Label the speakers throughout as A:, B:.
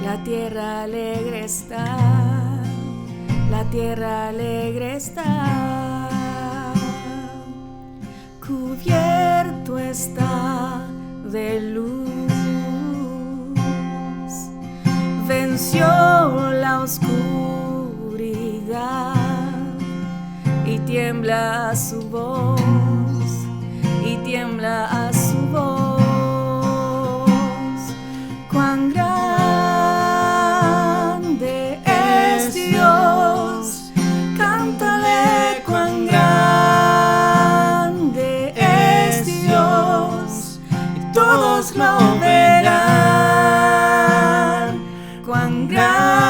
A: La tierra alegre está, la tierra alegre está, cubierto está de luz, venció la oscuridad y tiembla a su voz, y tiembla a su voz. Cuán grande es Dios, cántale cuán grande es Dios, y todos lo verán. Cuán grande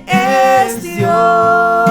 A: es Dios.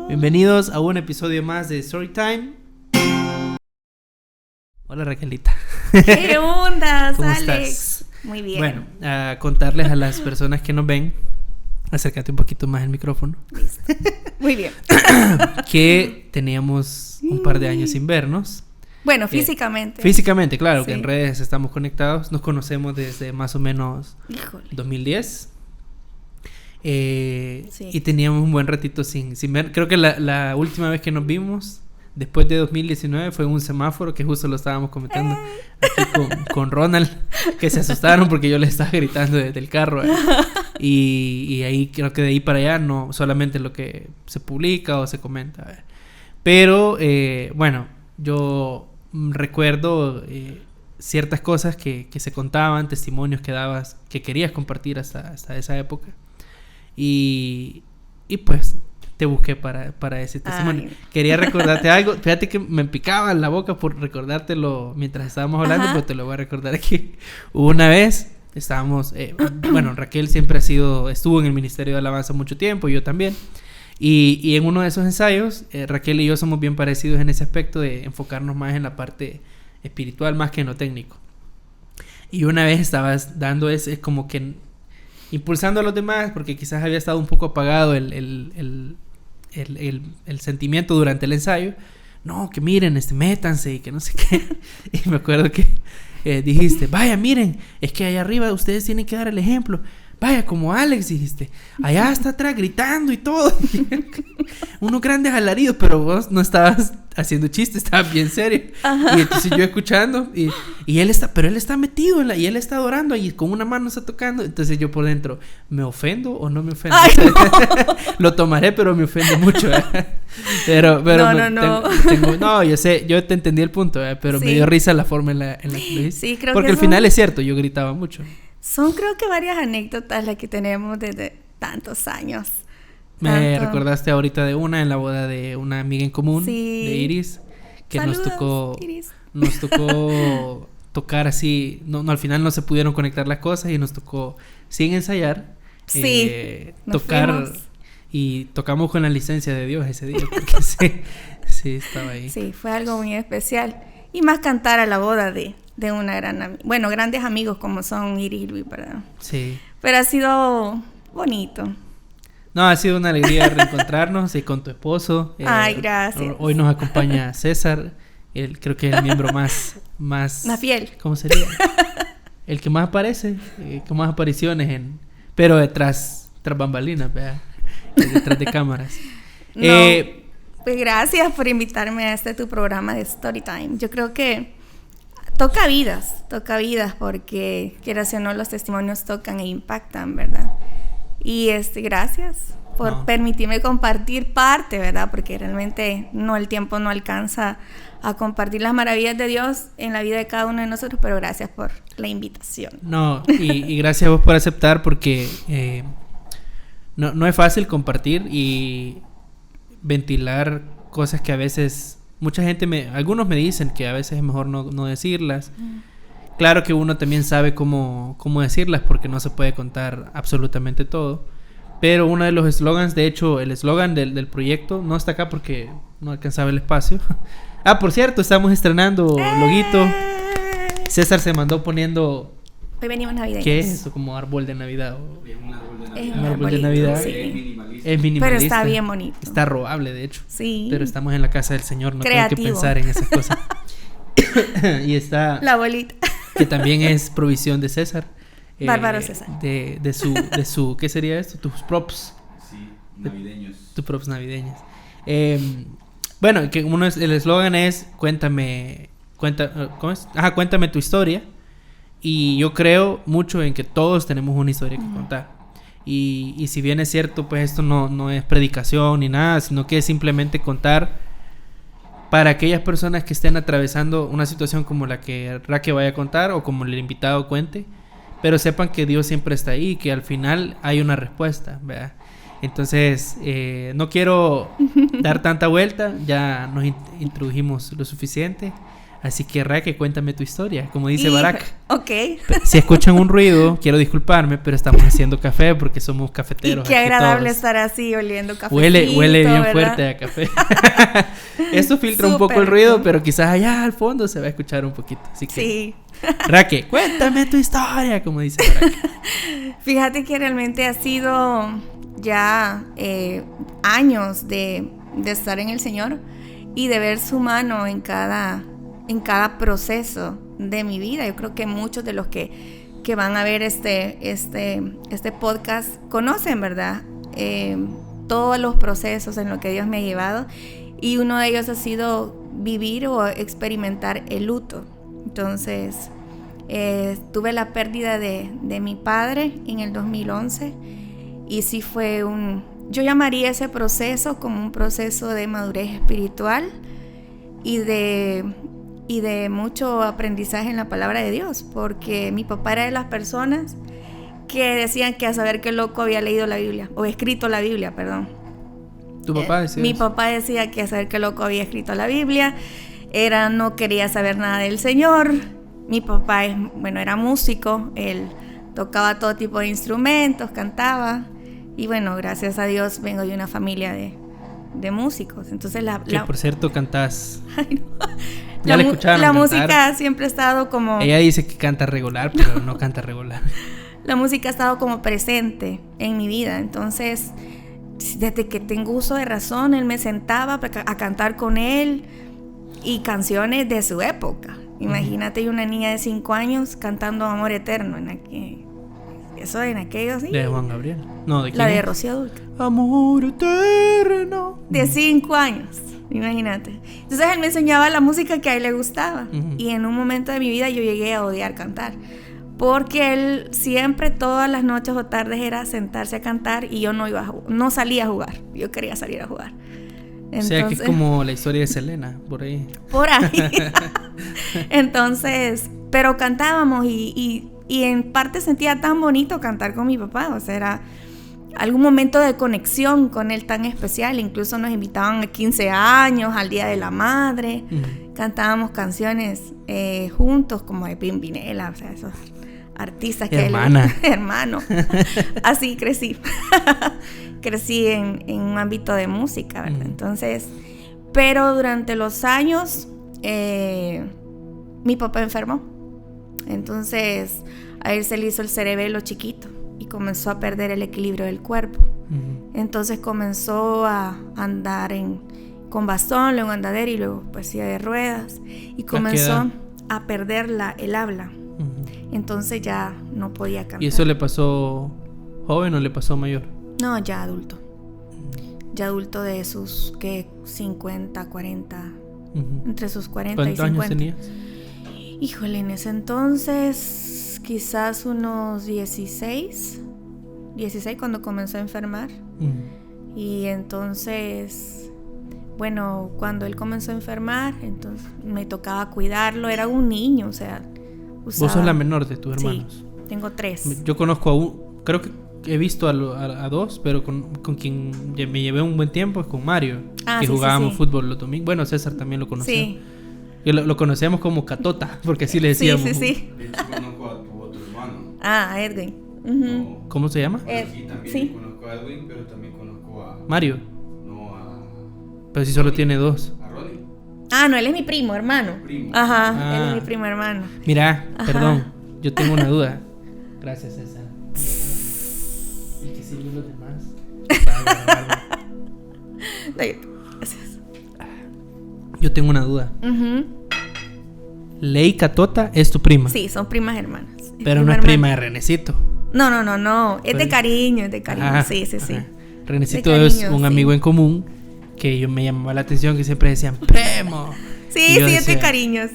B: Bienvenidos a un episodio más de Storytime. Hola Raquelita.
A: ¿Qué onda,
B: ¿Cómo
A: Alex?
B: estás?
A: Muy bien.
B: Bueno, a contarles a las personas que nos ven, acércate un poquito más el micrófono.
A: Listo. Muy bien.
B: Que teníamos un par de años sin vernos.
A: Bueno, físicamente.
B: Físicamente, claro,
A: Sí.
B: que en redes estamos conectados. Nos conocemos desde más o menos 2010.
A: Sí.
B: Y teníamos un buen ratito sin ver. Creo que la última vez que nos vimos después de 2019 fue en un semáforo, que justo lo estábamos comentando aquí con Ronald, que se asustaron porque yo les estaba gritando desde el carro, y ahí creo que de ahí para allá no solamente lo que se publica o se comenta, pero bueno, yo recuerdo ciertas cosas que se contaban, testimonios que dabas, que querías compartir hasta esa época. Y pues te busqué para ese testimonio.
A: Ay.
B: Quería recordarte algo. Fíjate que me picaba la boca por recordártelo mientras estábamos hablando, pero te lo voy a recordar aquí. Una vez estábamos, bueno, Raquel siempre estuvo en el Ministerio de Alabanza mucho tiempo, yo también. Y en uno de esos ensayos, Raquel y yo somos bien parecidos en ese aspecto de enfocarnos más en la parte espiritual más que en lo técnico. Y una vez estabas dando es como que impulsando a los demás, porque quizás había estado un poco apagado el sentimiento durante el ensayo. No, que miren, métanse y que no sé qué. Y me acuerdo que dijiste, vaya, miren, es que allá arriba ustedes tienen que dar el ejemplo. Vaya, como Alex, dijiste, allá está atrás gritando y todo. Unos grandes alaridos, pero vos no estabas haciendo chistes, estabas bien serio. Ajá. Y entonces yo escuchando, y él está metido y él está adorando y con una mano está tocando. Entonces yo por dentro, ¿me ofendo o no me ofendo?
A: Ay, no.
B: Lo tomaré, pero me ofende mucho. Pero no, yo sé, yo te entendí el punto, pero sí. Me dio risa la forma en la que lo dijiste.
A: Sí, creo
B: porque
A: que
B: al final es cierto, yo gritaba mucho.
A: Son creo que varias anécdotas las que tenemos desde tantos años.
B: Me recordaste ahorita de una en la boda de una amiga en común, sí, de Iris, que
A: Saludos,
B: nos tocó tocar así, no, al final no se pudieron conectar las cosas y nos tocó sin ensayar, tocar fuimos. Y tocamos con la licencia de Dios ese día, porque sí, estaba ahí.
A: Sí, fue algo muy especial. Y más cantar a la boda de una grandes amigos como son Iris y Luis, ¿verdad? Sí. Pero ha sido bonito.
B: No, ha sido una alegría reencontrarnos y con tu esposo.
A: Ay, gracias.
B: Hoy nos acompaña César, él creo que es el miembro más
A: fiel.
B: ¿Cómo sería? El que más aparece, con más apariciones pero detrás bambalinas, ¿verdad? Detrás de cámaras.
A: No, pues gracias por invitarme a tu programa de Storytime. Yo creo que toca vidas, quieras o no, los testimonios tocan e impactan, ¿verdad? Y gracias por permitirme compartir parte, ¿verdad? Porque realmente el tiempo no alcanza a compartir las maravillas de Dios en la vida de cada uno de nosotros, pero gracias por la invitación.
B: No, y gracias a vos por aceptar, porque no es fácil compartir y ventilar cosas que a veces mucha gente algunos me dicen que a veces es mejor no decirlas. Claro que uno también sabe cómo decirlas, porque no se puede contar absolutamente todo. Pero uno de los eslogans, de hecho, el eslogan del proyecto no está acá porque no alcanzaba el espacio. Por cierto, estamos estrenando loguito. César se mandó poniendo...
A: Hoy venimos navideños.
B: ¿Qué es eso? Como árbol de Navidad.
A: Un árbol de Navidad. Sí.
B: Es minimalista.
A: Pero está bien bonito.
B: Está robable, de hecho.
A: Sí.
B: Pero estamos en la casa del Señor, no tengo que pensar en esas cosas. Y está...
A: La bolita.
B: Que también es provisión de César.
A: Bárbaro César.
B: De su ¿qué sería esto? Tus props.
C: Sí, navideños.
B: Tus props navideños. Bueno, que el eslogan es cuéntame tu historia. Y yo creo mucho en que todos tenemos una historia que contar. Y si bien es cierto, pues esto no es predicación ni nada, sino que es simplemente contar para aquellas personas que estén atravesando una situación como la que Raque vaya a contar o como el invitado cuente, pero sepan que Dios siempre está ahí y que al final hay una respuesta, ¿verdad? Entonces, no quiero dar tanta vuelta, ya nos introdujimos lo suficiente. Así que, Raque, cuéntame tu historia, como dice Barak.
A: Ok.
B: Si escuchan un ruido, quiero disculparme, pero estamos haciendo café porque somos cafeteros.
A: Y qué agradable estar así oliendo café.
B: Huele bien, ¿verdad? Fuerte a café. Esto filtra un poco el ruido, pero quizás allá al fondo se va a escuchar un poquito. Así que,
A: sí.
B: Raque, cuéntame tu historia, como dice Barak.
A: Fíjate que realmente ha sido ya años de estar en el Señor y de ver su mano en cada proceso de mi vida. Yo creo que muchos de los que van a ver este podcast conocen, ¿verdad? Todos los procesos en los que Dios me ha llevado, y uno de ellos ha sido vivir o experimentar el luto. Entonces, tuve la pérdida de mi padre en el 2011 y sí fue yo llamaría ese proceso como un proceso de madurez espiritual y de mucho aprendizaje en la palabra de Dios, porque mi papá era de las personas que decían que a saber qué loco había leído la Biblia, o escrito la Biblia, perdón.
B: ¿Tu papá decía
A: Mi
B: eso?
A: papá decía que a saber qué loco había escrito la Biblia, no quería saber nada del Señor. Mi papá era músico, él tocaba todo tipo de instrumentos, cantaba, y bueno, gracias a Dios vengo de una familia de músicos. Entonces
B: que por cierto cantás.
A: Ay, no.
B: Ya la escucharon
A: la
B: cantar.
A: música siempre ha estado como...
B: Ella dice que canta regular, pero no canta regular.
A: La música ha estado como presente en mi vida. Entonces, desde que tengo uso de razón, él me sentaba a cantar con él y canciones de su época. Imagínate una niña de 5 años cantando Amor Eterno eso en aquellos días.
B: De Juan Gabriel. No, ¿de quién?
A: La de Rocío Dúrcal.
B: Amor Eterno.
A: De 5 años. Imagínate. Entonces él me enseñaba la música que a él le gustaba. Y en un momento de mi vida yo llegué a odiar cantar, porque él siempre, todas las noches o tardes, era sentarse a cantar y yo no salía a jugar. Yo quería salir a jugar. Entonces,
B: o sea que es como la historia de Selena, por ahí.
A: Por ahí. Entonces, pero cantábamos y en parte sentía tan bonito cantar con mi papá. O sea, era algún momento de conexión con él tan especial. Incluso nos invitaban a 15 años, al Día de la Madre. Cantábamos canciones juntos, como de Pimpinela, o sea, esos artistas que hermano. Así crecí. Crecí en un ámbito de música, ¿verdad? Entonces, pero durante los años mi papá enfermó. Entonces a él se le hizo el cerebelo chiquito y comenzó a perder el equilibrio del cuerpo. Entonces comenzó a andar con bastón, luego andadera y luego pues silla de ruedas, y comenzó a perder el habla. Entonces ya no podía cantar.
B: ¿Y eso le pasó joven o le pasó mayor?
A: No, ya adulto. Ya adulto de sus 50, 40, entre sus 40 y 50.
B: ¿Cuántos años tenías?
A: Híjole, en ese entonces quizás unos 16 cuando comenzó a enfermar. Y entonces, bueno, cuando él comenzó a enfermar, entonces me tocaba cuidarlo. Era un niño, o sea, usaba...
B: ¿Vos sos la menor de tus hermanos?
A: Sí, tengo 3.
B: Yo conozco a un... Creo que he visto a 2, pero con quien me llevé un buen tiempo es con Mario. Que
A: sí,
B: jugábamos
A: sí.
B: fútbol los domingos. Bueno, César también lo conoció.
A: Sí.
B: Y lo conocíamos como Catota, porque así le decíamos.
A: Sí.
C: De hecho, conozco a tu otro hermano.
A: Ah, Edwin.
C: No,
B: ¿Cómo se llama?
C: sí, también
A: sí.
C: conozco a Edwin, pero también conozco a...
B: Mario.
C: No,
B: Pero si solo tiene 2.
C: a Ronnie.
A: Ah, no, él es mi primo, hermano.
C: Primo.
A: Ajá, él es mi primo hermano.
B: Mira,
A: Ajá.
B: perdón, yo tengo una duda. Gracias, César. ¿Y qué sirven los demás?
A: Gracias.
B: Yo tengo una duda.
A: Ujú.
B: Ley Catota es tu prima.
A: Sí, son primas hermanas.
B: Pero no es prima de Renecito.
A: No. Es de
B: Pues-
A: cariño, es de cariño.
B: Ajá,
A: Sí.
B: ajá. Renecito
A: De
B: es
A: cariño,
B: un
A: sí.
B: amigo en común que yo me llamaba la atención, que siempre decían primo.
A: Sí,
B: Y yo
A: es de
B: decía-
A: cariños.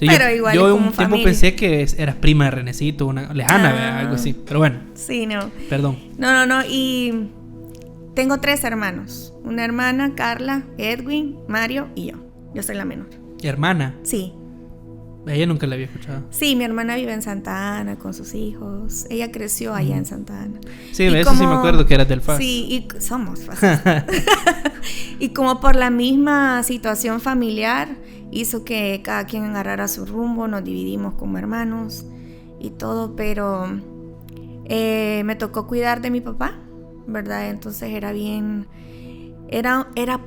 B: Entonces,
A: Pero igual
B: yo
A: es
B: un
A: como
B: tiempo
A: familia.
B: pensé que eras prima de Renecito, una lejana,
A: Ah.
B: ¿verdad? Algo así. Pero bueno,
A: Sí, no.
B: perdón.
A: No. Y tengo 3 hermanos. Una hermana, Carla, Edwin, Mario y yo. Yo soy la menor.
B: Hermana,
A: Sí.
B: a ella nunca la había escuchado.
A: Sí, mi hermana vive en Santa Ana con sus hijos. Ella creció allá en Santa Ana.
B: Sí,
A: Y
B: eso sí me acuerdo que eras del FAS.
A: Sí, y somos FAS. Y como por la misma situación familiar hizo que cada quien agarrara su rumbo, nos dividimos como hermanos y todo, pero me tocó cuidar de mi papá, ¿verdad? Entonces era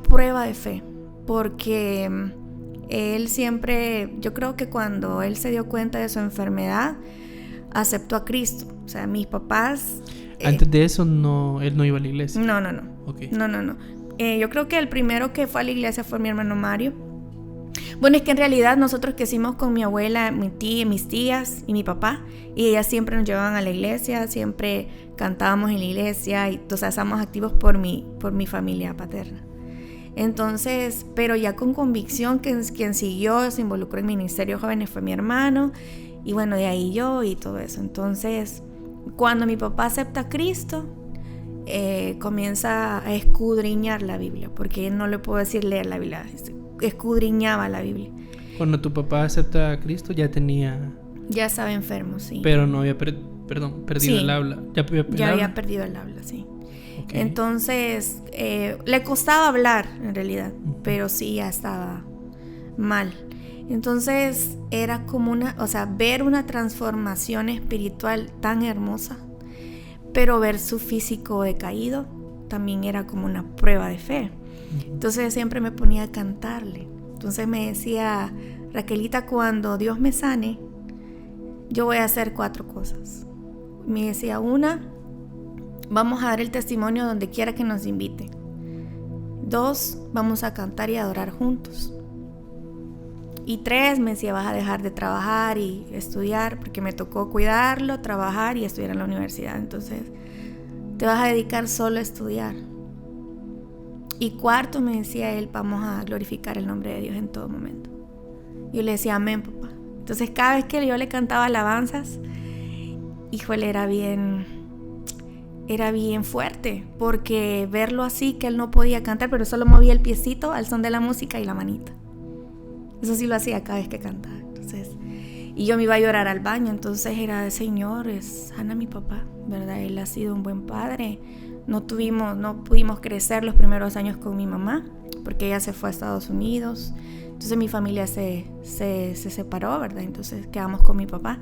A: prueba de fe, porque él siempre, yo creo que cuando él se dio cuenta de su enfermedad, aceptó a Cristo. O sea, mis papás...
B: Antes de eso, no, él no iba a la iglesia.
A: No.
B: Ok.
A: No. Yo creo que el primero que fue a la iglesia fue mi hermano Mario. Bueno, es que en realidad nosotros crecimos con mi abuela, mi tía, mis tías y mi papá. Y ellas siempre nos llevaban a la iglesia, siempre cantábamos en la iglesia. Y, o sea, estábamos activos por mi familia paterna. Entonces, pero ya con convicción, quien siguió, se involucró en Ministerio de Jóvenes fue mi hermano. Y bueno, de ahí yo y todo eso. Entonces, cuando mi papá acepta a Cristo, comienza a escudriñar la Biblia, porque no le puedo decir leer la Biblia, escudriñaba la Biblia.
B: Cuando tu papá acepta a Cristo ya tenía...
A: Ya estaba enfermo, sí.
B: Pero no había perdido
A: Sí.
B: el habla.
A: Ya había perdido el habla, sí.
B: Ok.
A: Entonces, le costaba hablar en realidad, pero sí ya estaba mal. Entonces era como ver una transformación espiritual tan hermosa, pero ver su físico decaído también era como una prueba de fe. Entonces siempre me ponía a cantarle. Entonces me decía, Raquelita, cuando Dios me sane, yo voy a hacer 4 cosas. Me decía, 1, vamos a dar el testimonio donde quiera que nos invite. 2, vamos a cantar y adorar juntos. Y 3, me decía, vas a dejar de trabajar y estudiar, porque me tocó cuidarlo, trabajar y estudiar en la universidad. Entonces, te vas a dedicar solo a estudiar. Y 4, me decía él, vamos a glorificar el nombre de Dios en todo momento. Yo le decía, amén, papá. Entonces, cada vez que yo le cantaba alabanzas, híjole, era bien fuerte, porque verlo así, que él no podía cantar, pero solo movía el piecito al son de la música y la manita. Eso sí lo hacía cada vez que cantaba. Entonces, y yo me iba a llorar al baño. Entonces era de Señor, sana a mi papá, ¿verdad? Él ha sido un buen padre. No pudimos crecer los primeros años con mi mamá, porque ella se fue a Estados Unidos. Entonces mi familia se separó, ¿verdad? Entonces quedamos con mi papá.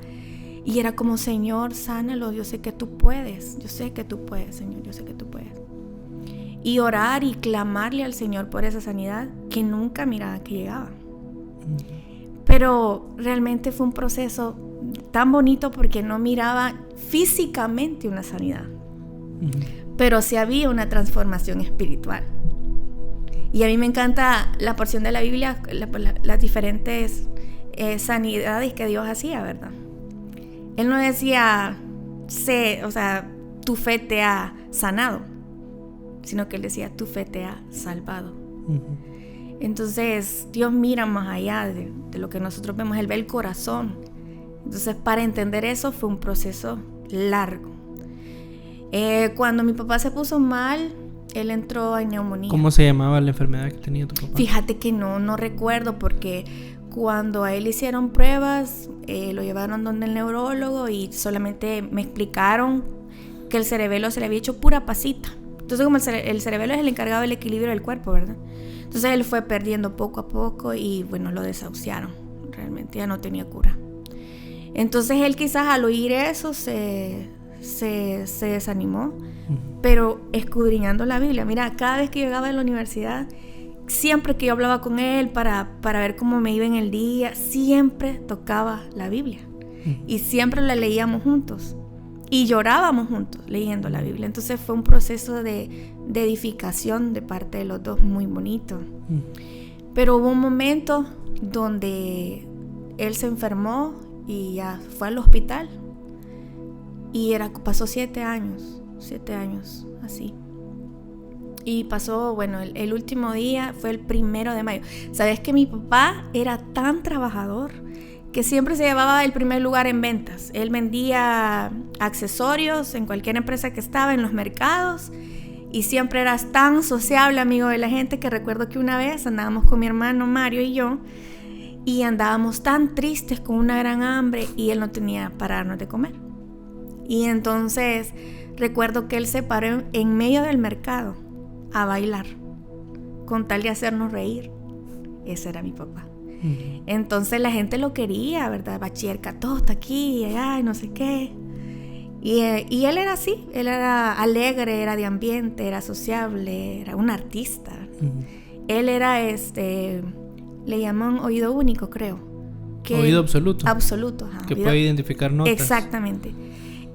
A: Y era como, Señor, sánalo, yo sé que tú puedes. Yo sé que tú puedes, Señor, yo sé que tú puedes. Y orar y clamarle al Señor por esa sanidad que nunca miraba que llegaba. Pero realmente fue un proceso tan bonito porque no miraba físicamente una sanidad, pero sí había una transformación espiritual. Y a mí me encanta la porción de la Biblia, las diferentes sanidades que Dios hacía, ¿verdad? Él no decía, tu fe te ha sanado, sino que él decía, tu fe te ha salvado. Entonces Dios mira más allá de lo que nosotros vemos, Él ve el corazón. Entonces para entender eso fue un proceso largo. Cuando mi papá se puso mal, Él entró en neumonía.
B: ¿Cómo se llamaba la enfermedad que tenía tu papá?
A: Fíjate que no recuerdo, porque cuando a él hicieron pruebas, lo llevaron donde el neurólogo y solamente me explicaron que el cerebelo se le había hecho pura pasita. Entonces, como el cerebelo es el encargado del equilibrio del cuerpo, ¿verdad? Entonces él fue perdiendo poco a poco y bueno, lo desahuciaron. Realmente ya no tenía cura. Entonces él quizás al oír eso se desanimó, pero escudriñando la Biblia. Mira, cada vez que llegaba a la universidad, siempre que yo hablaba con él para ver cómo me iba en el día, siempre tocaba la Biblia y siempre la leíamos juntos y llorábamos juntos leyendo la Biblia. Entonces fue un proceso de edificación de parte de los dos muy bonito. Pero hubo un momento donde él se enfermó y ya fue al hospital y pasó 7 años así. Y pasó, bueno, el último día fue el 1 de mayo. ¿Sabes que mi papá era tan trabajador que siempre se llevaba el primer lugar en ventas? Él vendía accesorios en cualquier empresa que estaba, en los mercados, y siempre era tan sociable, amigo de la gente, que recuerdo que una vez andábamos con mi hermano Mario y yo, y andábamos tan tristes con una gran hambre, y él no tenía para darnos de comer. Y entonces recuerdo que él se paró en medio del mercado a bailar con tal de hacernos reír. Ese era mi papá. Entonces la gente lo quería, ¿verdad? Bachiller Catota aquí y allá y no sé qué. Y él era así, él era alegre, era de ambiente, era sociable, era un artista. Él era le llaman oído único, creo.
B: Oído absoluto.
A: Absoluto, ajá.
B: Que puede identificar notas.
A: Exactamente.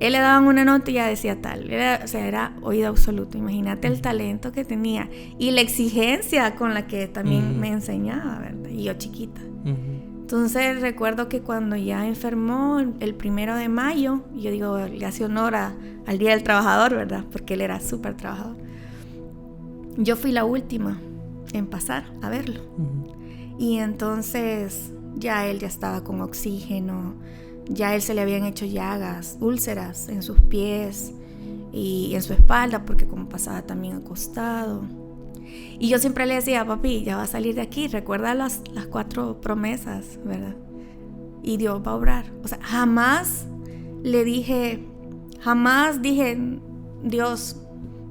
A: Él le daban una nota y ya decía tal. Era oído absoluto. Imagínate el talento que tenía y la exigencia con la que también me enseñaba, ¿verdad? Y yo chiquita. Entonces recuerdo que cuando ya enfermó el 1 de mayo, yo digo, le hace honor al Día del Trabajador, ¿verdad? Porque él era súper trabajador. Yo fui la última en pasar a verlo. Y entonces ya él ya estaba con oxígeno. Ya él se le habían hecho llagas, úlceras en sus pies y en su espalda, porque como pasaba también acostado. Y yo siempre le decía, papi, ya va a salir de aquí, recuerda las 4 promesas, ¿verdad? Y Dios va a obrar. O sea, jamás dije, Dios,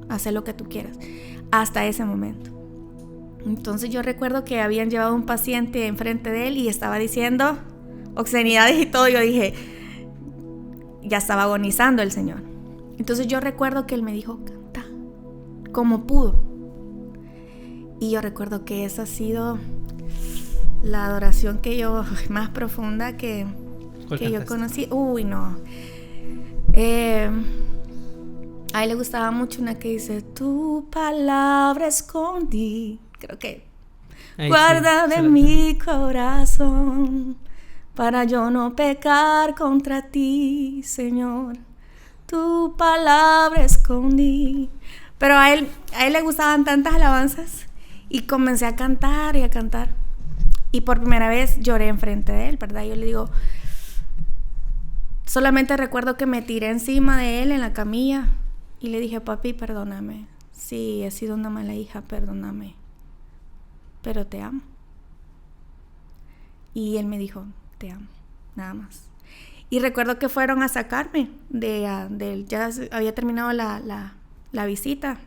A: haz lo que tú quieras, hasta ese momento. Entonces yo recuerdo que habían llevado un paciente enfrente de él y estaba diciendo obscenidades y todo. Yo dije, ya estaba agonizando el Señor. Entonces yo recuerdo que él me dijo, canta como pudo. Y yo recuerdo que esa ha sido la adoración que yo, más profunda que yo conocí. Uy, no. A él le gustaba mucho una que dice, tu palabra escondí. Creo que guarda de mi corazón, para yo no pecar contra ti, Señor. Tu palabra escondí. Pero a él le gustaban tantas alabanzas y comencé a cantar y a cantar. Y por primera vez lloré enfrente de él, ¿verdad? Yo le digo, solamente recuerdo que me tiré encima de él en la camilla y le dije, papi, perdóname. Sí, he sido una mala hija, perdóname. Pero te amo. Y él me dijo, te amo, nada más. Y recuerdo que fueron a sacarme ya había terminado la visita.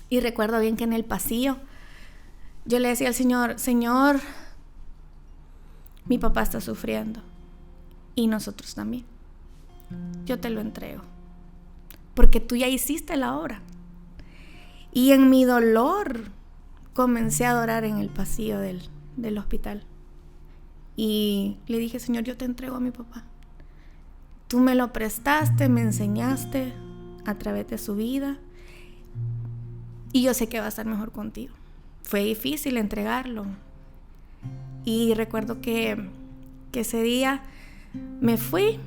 A: Y recuerdo bien que en el pasillo yo le decía al Señor, mi papá está sufriendo y nosotros también. Yo te lo entrego porque tú ya hiciste la obra. Y en mi dolor comencé a adorar en el pasillo del hospital. Y le dije, Señor, yo te entrego a mi papá. Tú me lo prestaste, me enseñaste a través de su vida. Y yo sé que va a estar mejor contigo. Fue difícil entregarlo. Y recuerdo que ese día me fui.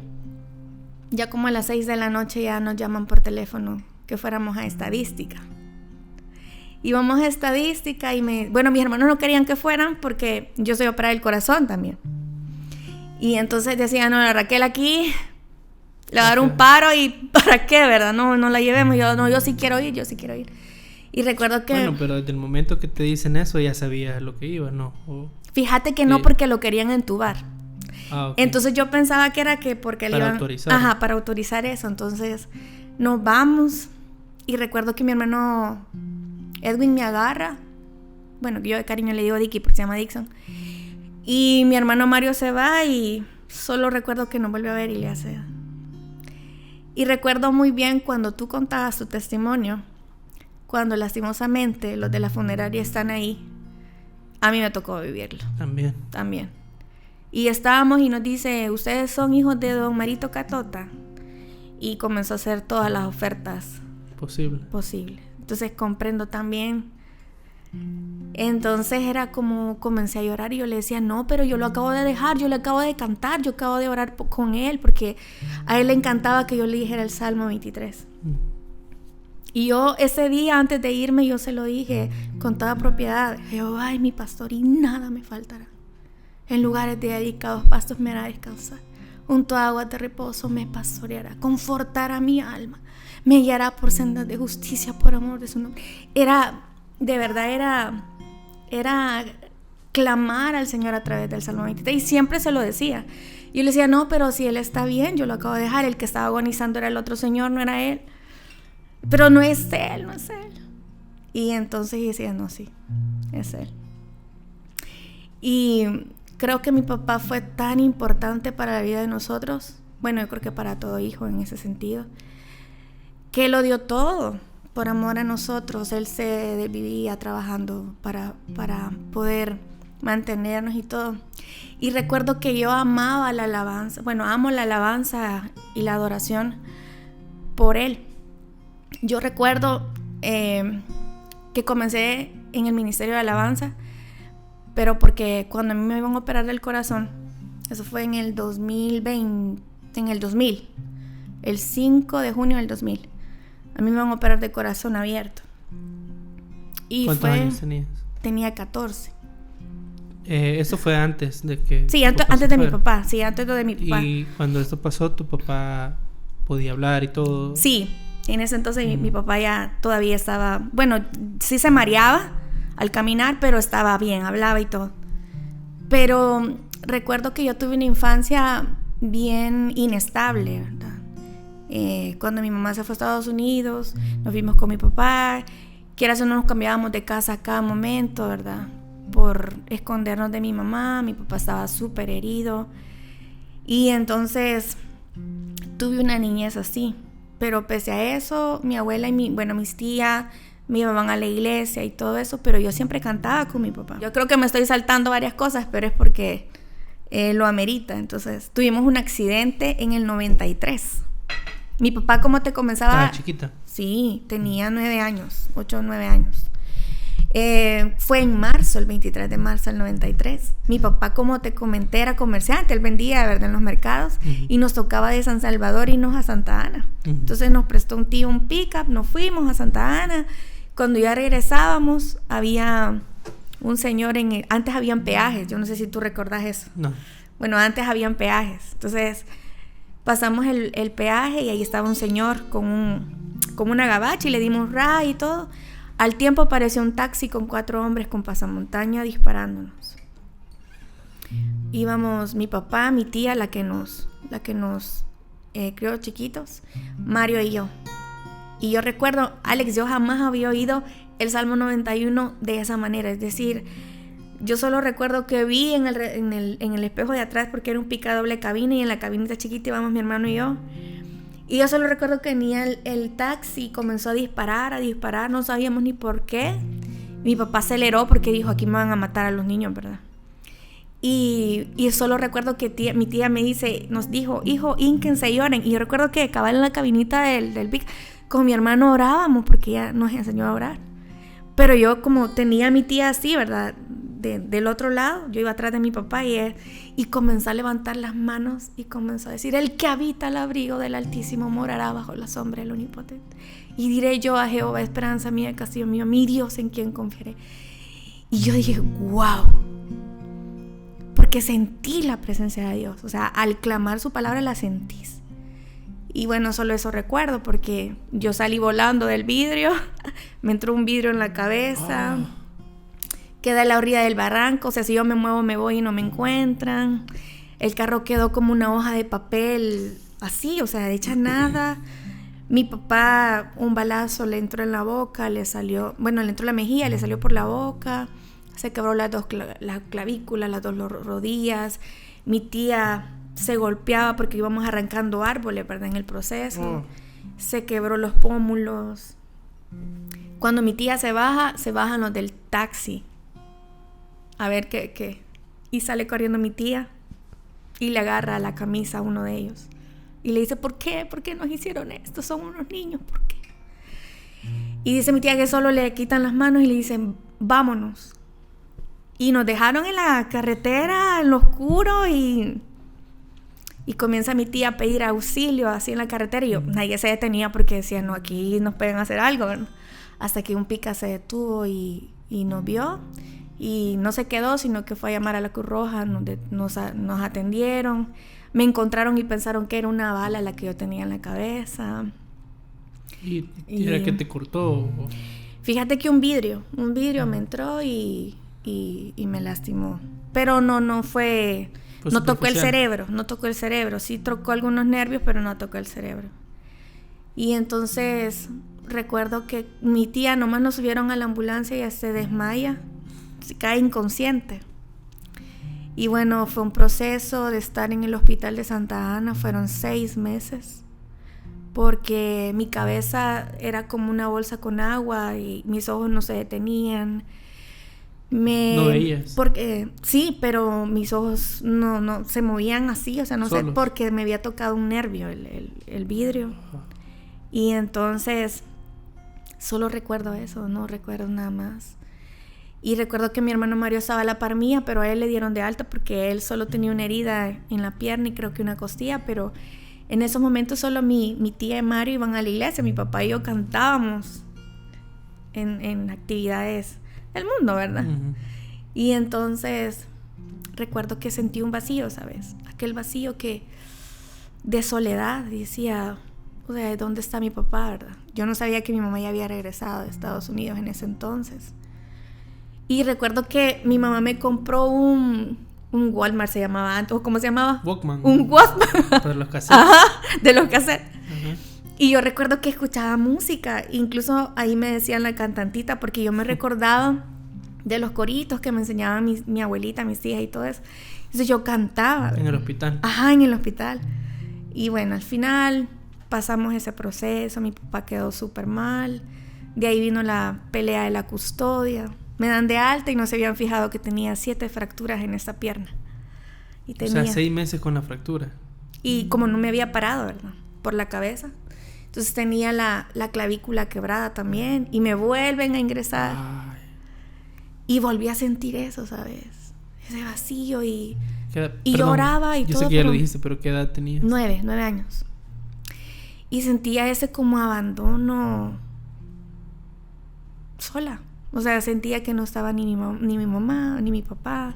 A: Ya como a las 6 de la noche ya nos llaman por teléfono que fuéramos a estadística. Íbamos a estadística y mis hermanos no querían que fueran porque yo soy operada del corazón también. Y entonces decían, no, la Raquel aquí le va a dar un paro y ¿para qué, verdad? No la llevemos. Yo sí quiero ir, Y recuerdo que...
B: Bueno, pero desde el momento que te dicen eso ya sabías lo que iba, ¿no?
A: Fíjate que no, porque lo querían entubar.
B: Ok.
A: Entonces yo pensaba que era que porque le
B: Para
A: iban...
B: autorizar.
A: Ajá, para autorizar eso. Entonces nos vamos y recuerdo que mi hermano Edwin me agarra. Bueno, yo de cariño le digo Dicky porque se llama Dixon. Y mi hermano Mario se va y solo recuerdo que nos vuelve a ver y le hace... Y recuerdo muy bien cuando tú contabas tu testimonio, cuando lastimosamente los de la funeraria están ahí. A mí me tocó vivirlo. También. Y estábamos y nos dice, ustedes son hijos de don Marito Catota. Y comenzó a hacer todas las ofertas posibles. Entonces comprendo también. Entonces era como comencé a llorar y yo le decía, no, pero yo lo acabo de dejar, yo le acabo de cantar, yo acabo de orar con él, porque a él le encantaba que yo le dijera el Salmo 23. Y yo ese día antes de irme yo se lo dije con toda propiedad, Jehová es mi pastor y nada me faltará. En lugares dedicados pastos me hará descansar, junto a aguas de reposo me pastoreará, confortará mi alma, me guiará por sendas de justicia por amor de su nombre. De verdad era clamar al Señor a través del Salmo 23 y siempre se lo decía. Yo le decía, no, pero si él está bien, yo lo acabo de dejar, el que estaba agonizando era el otro señor, no era él. Pero no es él. Y entonces decía, no, sí, es él. Y creo que mi papá fue tan importante para la vida de nosotros, bueno, yo creo que para todo hijo en ese sentido, que lo dio todo por amor a nosotros. Él se vivía trabajando para poder mantenernos y todo. Y recuerdo que yo amaba la alabanza, amo la alabanza y la adoración por él. Yo recuerdo que comencé en el ministerio de alabanza, pero porque cuando a mí me iban a operar del corazón, eso fue en el 2000, el 5 de junio del 2000, a mí me iban a operar de corazón abierto. Y
B: ¿cuántos años tenías?
A: Tenía 14.
B: Eso fue antes de que...
A: Sí, antes de mi papá. Sí, antes de mi papá.
B: Y cuando esto pasó, ¿tu papá podía hablar y todo?
A: Sí, en ese entonces mi papá ya todavía estaba... Bueno, sí se mareaba al caminar, pero estaba bien, hablaba y todo. Pero recuerdo que yo tuve una infancia bien inestable, ¿verdad? Cuando mi mamá se fue a Estados Unidos, nos fuimos con mi papá. Quieras o no, nos cambiábamos de casa a cada momento, ¿verdad? Por escondernos de mi mamá. Mi papá estaba súper herido. Y entonces tuve una niñez así. Pero pese a eso, mi abuela y mis tías me llevaban a la iglesia y todo eso, pero yo siempre cantaba con mi papá. Yo creo que me estoy saltando varias cosas, pero es porque lo amerita. Entonces, tuvimos un accidente en el 93. Mi papá, como te comenzaba...
B: ¿Estaba chiquita?
A: Sí, tenía 9 años, 8 o 9 años. Fue en marzo, el 23 de marzo del 93. Mi papá, como te comenté, era comerciante. Él vendía, ¿verdad?, en los mercados. Y nos tocaba de San Salvador irnos a Santa Ana. Entonces nos prestó un tío un pick-up. Nos fuimos a Santa Ana. Cuando ya regresábamos, había un señor antes habían peajes. Yo no sé si tú recordás eso.
B: No.
A: Bueno, antes habían peajes. Entonces pasamos el peaje y ahí estaba un señor con una gabacha y le dimos ray y todo. Al tiempo apareció un taxi con 4 hombres con pasamontaña disparándonos. Íbamos mi papá, mi tía, la que nos crió chiquitos, Mario y yo. Y yo recuerdo, Alex, yo jamás había oído el Salmo 91 de esa manera. Es decir, yo solo recuerdo que vi en el espejo de atrás, porque era un pica doble cabina, y en la cabinita chiquita íbamos mi hermano y yo. Y yo solo recuerdo que venía el taxi, comenzó a disparar, no sabíamos ni por qué. Mi papá aceleró porque dijo, aquí me van a matar a los niños, ¿verdad? Y solo recuerdo que mi tía nos dijo, hijo, hínquense y oren. Y yo recuerdo que cabal en la cabinita del pic, con mi hermano orábamos, porque ella nos enseñó a orar. Pero yo, como tenía a mi tía así, ¿verdad?, del otro lado, yo iba atrás de mi papá y comenzó a levantar las manos y comenzó a decir, el que habita al abrigo del Altísimo morará bajo la sombra del Omnipotente. Y diré yo a Jehová, esperanza mía, castillo mío, mi Dios en quien confiaré. Y yo dije, wow, porque sentí la presencia de Dios. O sea, al clamar su palabra la sentís. Y bueno, solo eso recuerdo porque yo salí volando del vidrio, me entró un vidrio en la cabeza, quedé a la orilla del barranco, o sea, si yo me muevo me voy y no me encuentran. El carro quedó como una hoja de papel así, o sea, hecha nada. Mi papá, un balazo le entró en la boca, le entró en la mejilla, le salió por la boca, se quebró las clavículas, las dos rodillas. Mi tía se golpeaba porque íbamos arrancando árboles, ¿verdad? En el proceso. Se quebró los pómulos. Cuando mi tía se bajan los del taxi. A ver qué. Y sale corriendo mi tía y le agarra la camisa a uno de ellos. Y le dice, ¿por qué? ¿Por qué nos hicieron esto? Son unos niños, ¿por qué? Y dice mi tía que solo le quitan las manos y le dicen, vámonos. Y nos dejaron en la carretera, en lo oscuro, y comienza mi tía a pedir auxilio así en la carretera. Y yo, nadie se detenía porque decía, no, aquí nos pueden hacer algo, ¿verdad? Hasta que un pica se detuvo y nos vio. Y no se quedó, sino que fue a llamar a la Cruz Roja, nos atendieron. Me encontraron y pensaron que era una bala la que yo tenía en la cabeza.
B: ¿Y era que te cortó?
A: Fíjate que un vidrio me entró y me lastimó. Pero no fue... No tocó el cerebro. Sí tocó algunos nervios, pero no tocó el cerebro. Y entonces recuerdo que mi tía nomás nos subieron a la ambulancia y ella se desmaya, se cae inconsciente. Y bueno, fue un proceso de estar en el hospital de Santa Ana, fueron 6 meses, porque mi cabeza era como una bolsa con agua y mis ojos no se detenían.
B: ¿No veías?
A: Porque sí, pero mis ojos no se movían así, o sea, no
B: Solos.
A: sé, porque me había tocado un nervio, el vidrio. Y entonces solo recuerdo eso, no recuerdo nada más. Y recuerdo que mi hermano Mario estaba a la par mía, pero a él le dieron de alta porque él solo tenía una herida en la pierna y creo que una costilla, pero en esos momentos solo mi tía y Mario iban a la iglesia, mi papá y yo cantábamos en actividades del mundo, ¿verdad? Uh-huh. Y entonces recuerdo que sentí un vacío, ¿sabes? Aquel vacío de soledad, decía, o sea, ¿dónde está mi papá, verdad? Yo no sabía que mi mamá ya había regresado de Estados Unidos en ese entonces. Y recuerdo que mi mamá me compró un Walmart, se llamaba antes, ¿o cómo se llamaba?
B: Walkman.
A: Un Walkman.
B: De los cassettes.
A: Ajá, de los cassettes.
B: Uh-huh.
A: Y yo recuerdo que escuchaba música, incluso ahí me decían la cantantita, porque yo me recordaba de los coritos que me enseñaban mi abuelita, mis hijas y todo eso. Entonces yo cantaba.
B: En el hospital.
A: Ajá, en el hospital. Y bueno, al final pasamos ese proceso, mi papá quedó súper mal, de ahí vino la pelea de la custodia. Me dan de alta y no se habían fijado que tenía 7 fracturas en esta pierna. Y tenía...
B: O sea, 6 meses con la fractura.
A: Y como no me había parado, ¿verdad? Por la cabeza. Entonces tenía la clavícula quebrada también. Y me vuelven a ingresar. Ay. Y volví a sentir eso, ¿sabes? Ese vacío y lloraba y
B: yo
A: todo.
B: Yo sé que ya lo dijiste, pero ¿qué edad tenías?
A: 9 años. Y sentía ese como abandono sola. O sea, sentía que no estaba ni mi mamá, ni mi papá.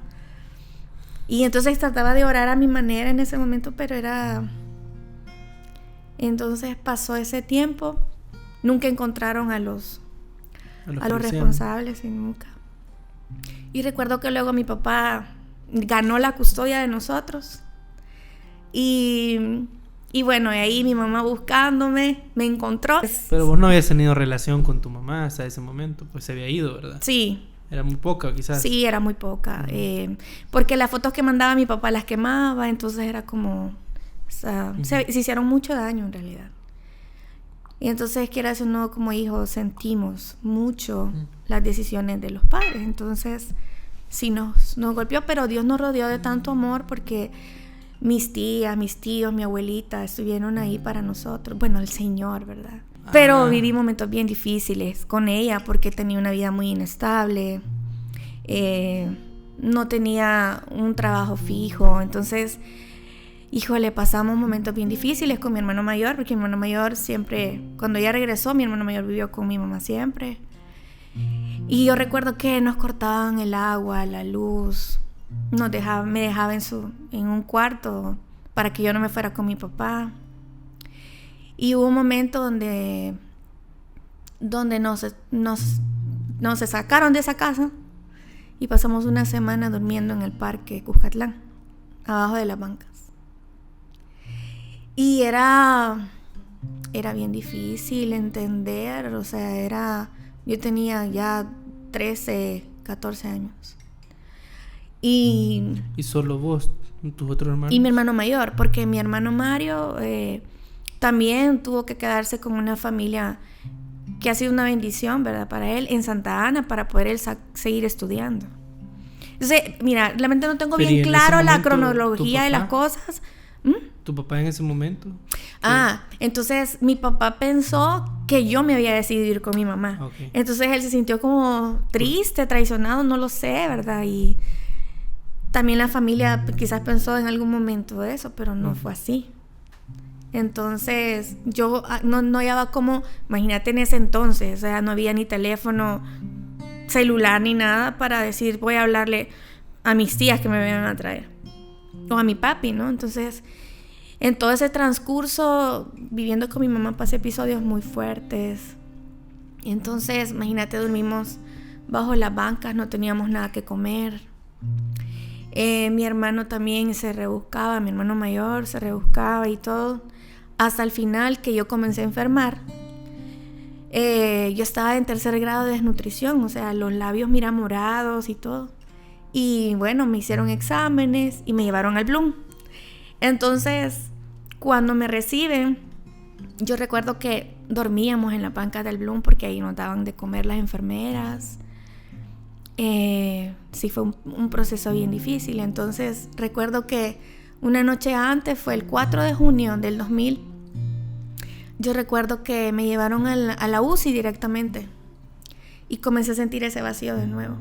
A: Y entonces trataba de orar a mi manera en ese momento, pero era... Entonces pasó ese tiempo. Nunca encontraron a los responsables, y nunca. Y recuerdo que luego mi papá ganó la custodia de nosotros. Y bueno, ahí mi mamá buscándome, me encontró.
B: Pero vos no habías tenido relación con tu mamá hasta ese momento, pues se había ido, ¿verdad?
A: Sí.
B: Era muy poca, quizás.
A: Sí, era muy poca. Porque las fotos que mandaba mi papá las quemaba, entonces era como... O sea, se hicieron mucho daño en realidad. Y entonces, quieras o no, como hijos, sentimos mucho las decisiones de los padres. Entonces, sí nos golpeó, pero Dios nos rodeó de tanto amor porque... Mis tías, mis tíos, mi abuelita estuvieron ahí para nosotros. Bueno, el Señor, ¿verdad? Pero viví momentos bien difíciles con ella porque tenía una vida muy inestable. No tenía un trabajo fijo. Entonces, híjole, pasamos momentos bien difíciles con mi hermano mayor, porque mi hermano mayor siempre, cuando ella regresó, mi hermano mayor vivió con mi mamá siempre. Y yo recuerdo que nos cortaban el agua, la luz. Me dejaba en un cuarto para que yo no me fuera con mi papá. Y hubo un momento donde nos sacaron de esa casa y pasamos una semana durmiendo en el parque Cuscatlán, abajo de las bancas. Y era bien difícil entender, o sea, yo tenía ya 13, 14 años. Y
B: solo vos, tus otros hermanos.
A: Y mi hermano mayor, porque mi hermano Mario también tuvo que quedarse con una familia que ha sido una bendición, ¿verdad? Para él en Santa Ana, para poder él seguir estudiando. Entonces, mira, realmente no tengo bien claro la cronología de las cosas.
B: ¿Tu papá en ese momento?
A: Entonces mi papá pensó que yo me había decidido ir con mi mamá.
B: Okay.
A: Entonces él se sintió como triste, traicionado, no lo sé, ¿verdad? Y también la familia quizás pensó en algún momento de eso, pero no fue así. Entonces yo no hallaba cómo, imagínate en ese entonces, o sea, no había ni teléfono celular ni nada para decir voy a hablarle a mis tías que me vengan a traer o a mi papi, ¿no? Entonces en todo ese transcurso viviendo con mi mamá pasé episodios muy fuertes. Entonces imagínate, dormimos bajo las bancas, no teníamos nada que comer. Mi hermano también se rebuscaba, mi hermano mayor se rebuscaba y todo, hasta el final que yo comencé a enfermar. Yo estaba en 3er grado de desnutrición, o sea, los labios mira morados y todo. Y bueno, me hicieron exámenes y me llevaron al Bloom. Entonces, cuando me reciben, yo recuerdo que dormíamos en la banca del Bloom porque ahí nos daban de comer las enfermeras. Sí, fue un proceso bien difícil. Entonces recuerdo que una noche antes, fue el 4 de junio del 2000, yo recuerdo que me llevaron a la UCI directamente y comencé a sentir ese vacío de nuevo.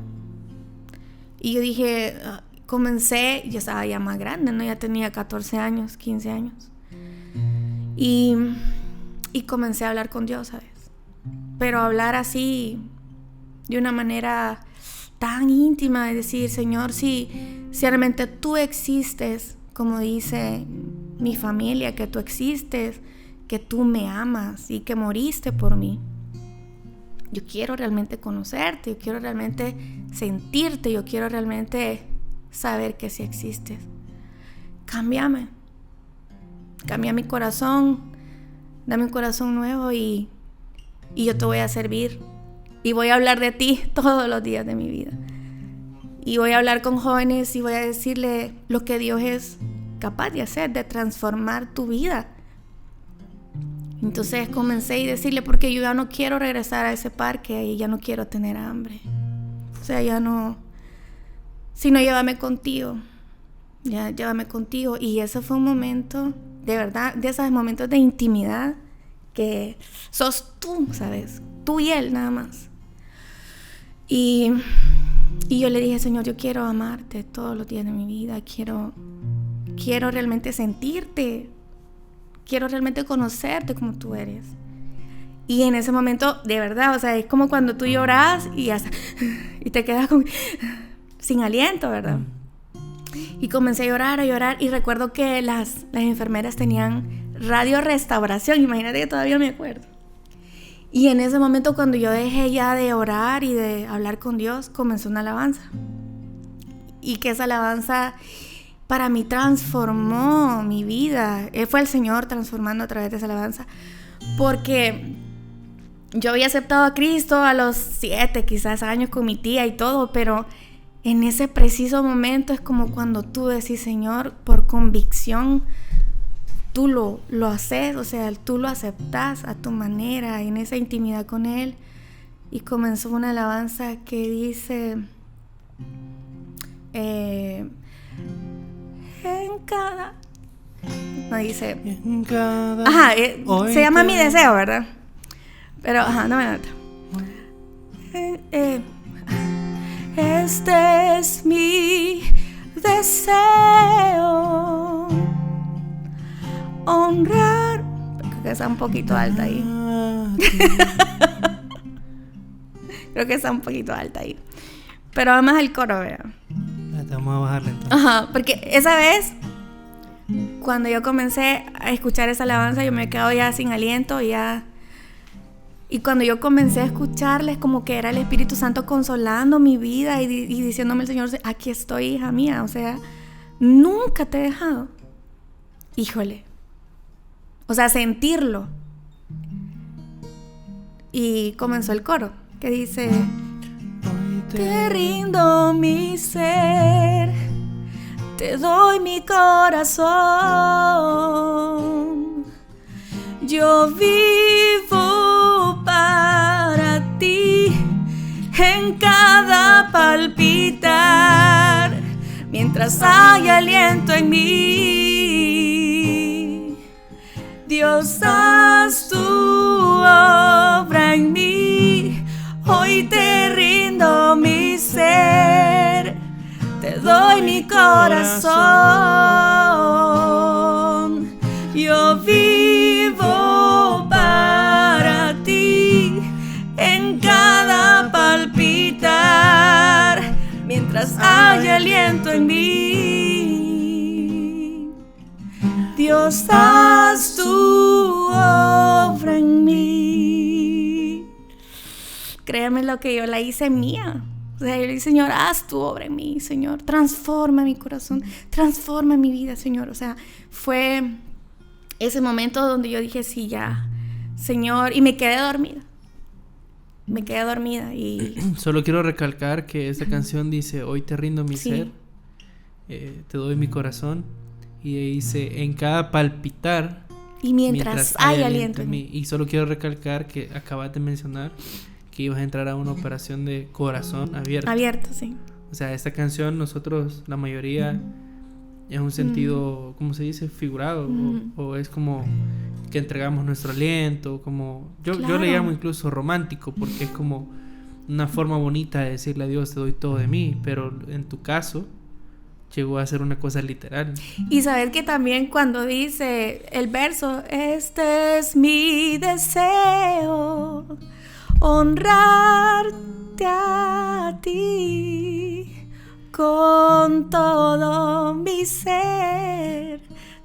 A: Y yo dije, yo estaba ya más grande, ¿no? Ya tenía 14 años, 15 años. Y comencé a hablar con Dios, ¿sabes? Pero hablar así, de una manera tan íntima, de decir, Señor, si realmente tú existes, como dice mi familia, que tú existes, que tú me amas y que moriste por mí. Yo quiero realmente conocerte, yo quiero realmente sentirte, yo quiero realmente saber que sí existes. Cámbiame. Cambia mi corazón, dame un corazón nuevo y yo te voy a servir. Y voy a hablar de ti todos los días de mi vida. Y voy a hablar con jóvenes y voy a decirle lo que Dios es capaz de hacer, de transformar tu vida. Entonces comencé a decirle, porque yo ya no quiero regresar a ese parque y ya no quiero tener hambre. O sea, ya no. Sino llévame contigo. Ya, llévame contigo. Y ese fue un momento, de verdad, de esos momentos de intimidad que sos tú, ¿sabes? Tú y él nada más. Y yo le dije, Señor, yo quiero amarte todos los días de mi vida. Quiero realmente sentirte. Quiero realmente conocerte como tú eres. Y en ese momento, de verdad, o sea, es como cuando tú lloras y te quedas sin aliento, ¿verdad? Y comencé a llorar. Y recuerdo que las enfermeras tenían radio restauración. Imagínate que todavía me acuerdo. Y en ese momento, cuando yo dejé ya de orar y de hablar con Dios, comenzó una alabanza. Y que esa alabanza para mí transformó mi vida. Fue el Señor transformando a través de esa alabanza. Porque yo había aceptado a Cristo a los 7 quizás años con mi tía y todo, pero en ese preciso momento es como cuando tú decís, Señor, por convicción, tú lo haces, o sea, tú lo aceptas a tu manera, en esa intimidad con Él. Y comenzó una alabanza que dice, en cada se llama Mi Deseo, ¿verdad? Pero no me nota. Este es mi deseo, honrar. Creo que está un poquito alta ahí. Creo que está un poquito alta ahí. Pero vamos al coro, ¿verdad?
B: Vamos a bajarle entonces.
A: Porque esa vez, cuando yo comencé a escuchar esa alabanza, yo me quedo ya sin aliento, ya. Y cuando yo comencé a escucharles, como que era el Espíritu Santo consolando mi vida y diciéndome el Señor, aquí estoy, hija mía, o sea, nunca te he dejado. Híjole. O sea, sentirlo. Y comenzó el coro, que dice: te rindo mi ser, te doy mi corazón. Yo vivo para ti en cada palpitar, mientras hay aliento en mí. Dios, haz tu obra en mí. Hoy te rindo mi ser, te doy mi corazón. Yo vivo para ti en cada palpitar, mientras hay aliento en mí. Dios, haz tu obra en mí. Créeme lo que yo la hice mía. O sea, yo le dije: Señor, haz tu obra en mí, Señor. Transforma mi corazón, transforma mi vida, Señor. O sea, fue ese momento donde yo dije: sí, ya, Señor. Y me quedé dormida. Me quedé dormida y...
B: Solo quiero recalcar que esta canción dice: hoy te rindo mi ser, te doy mi corazón. Y dice: en cada palpitar,
A: y mientras hay aliento en mí.
B: Y solo quiero recalcar que acabas de mencionar que ibas a entrar a una operación de corazón abierto.
A: Abierto, sí.
B: O sea, esta canción nosotros, la mayoría, es un sentido, ¿cómo se dice? Figurado. O es como que entregamos nuestro aliento, como... Yo le llamo incluso romántico, porque es como una forma bonita de decirle a Dios: te doy todo de mí. Pero en tu caso, llegó a ser una cosa literal.
A: Y saber que también cuando dice el verso: este es mi deseo, honrarte a ti con todo mi ser,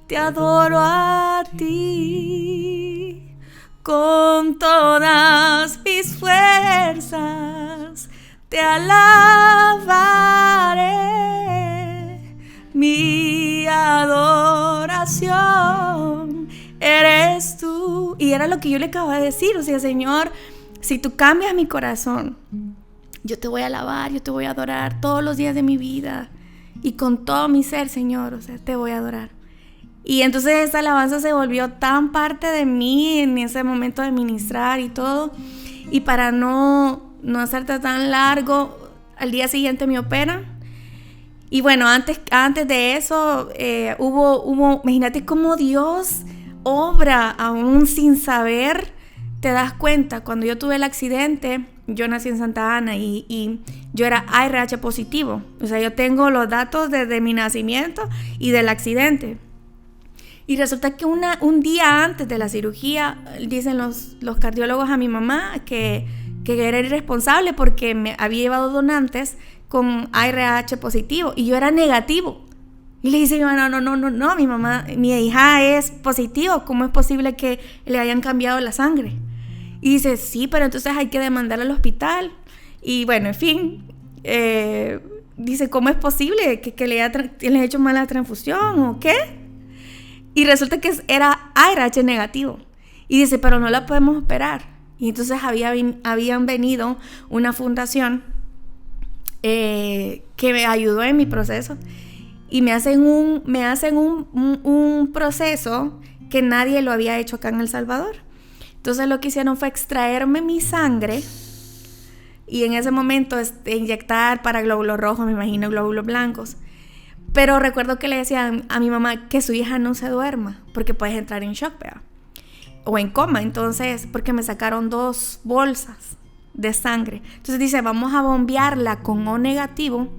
A: te adoro a ti con todas mis fuerzas, te alabaré, mi adoración eres tú. Y era lo que yo le acababa de decir, o sea, Señor, si tú cambias mi corazón, yo te voy a alabar, yo te voy a adorar todos los días de mi vida y con todo mi ser, Señor, o sea, te voy a adorar. Y entonces esa alabanza se volvió tan parte de mí en ese momento de ministrar y todo. Y para no hacerte tan largo, al día siguiente me operan. Y bueno, antes de eso hubo, imagínate cómo Dios obra aún sin saber. Te das cuenta, cuando yo tuve el accidente, yo nací en Santa Ana y yo era ARH positivo. O sea, yo tengo los datos desde mi nacimiento y del accidente. Y resulta que un día antes de la cirugía, dicen los cardiólogos a mi mamá que era irresponsable porque me había llevado donantes con ARH positivo y yo era negativo. Y le dice: no, mi mamá, mi hija es positivo, ¿cómo es posible que le hayan cambiado la sangre? Y dice: sí, pero entonces hay que demandar al hospital. Y bueno, en fin, dice: ¿cómo es posible que le haya hecho mala transfusión o qué? Y resulta que era ARH negativo. Y dice: pero no la podemos operar. Y entonces habían venido una fundación que me ayudó en mi proceso. Y me hacen un proceso que nadie lo había hecho acá en El Salvador. Entonces lo que hicieron fue extraerme mi sangre y en ese momento inyectar para glóbulos rojos, me imagino glóbulos blancos. Pero recuerdo que le decían a mi mamá que su hija no se duerma porque puedes entrar en shock, ¿verdad? O en coma. Entonces, porque me sacaron 2 bolsas de sangre. Entonces dice: vamos a bombearla con O negativo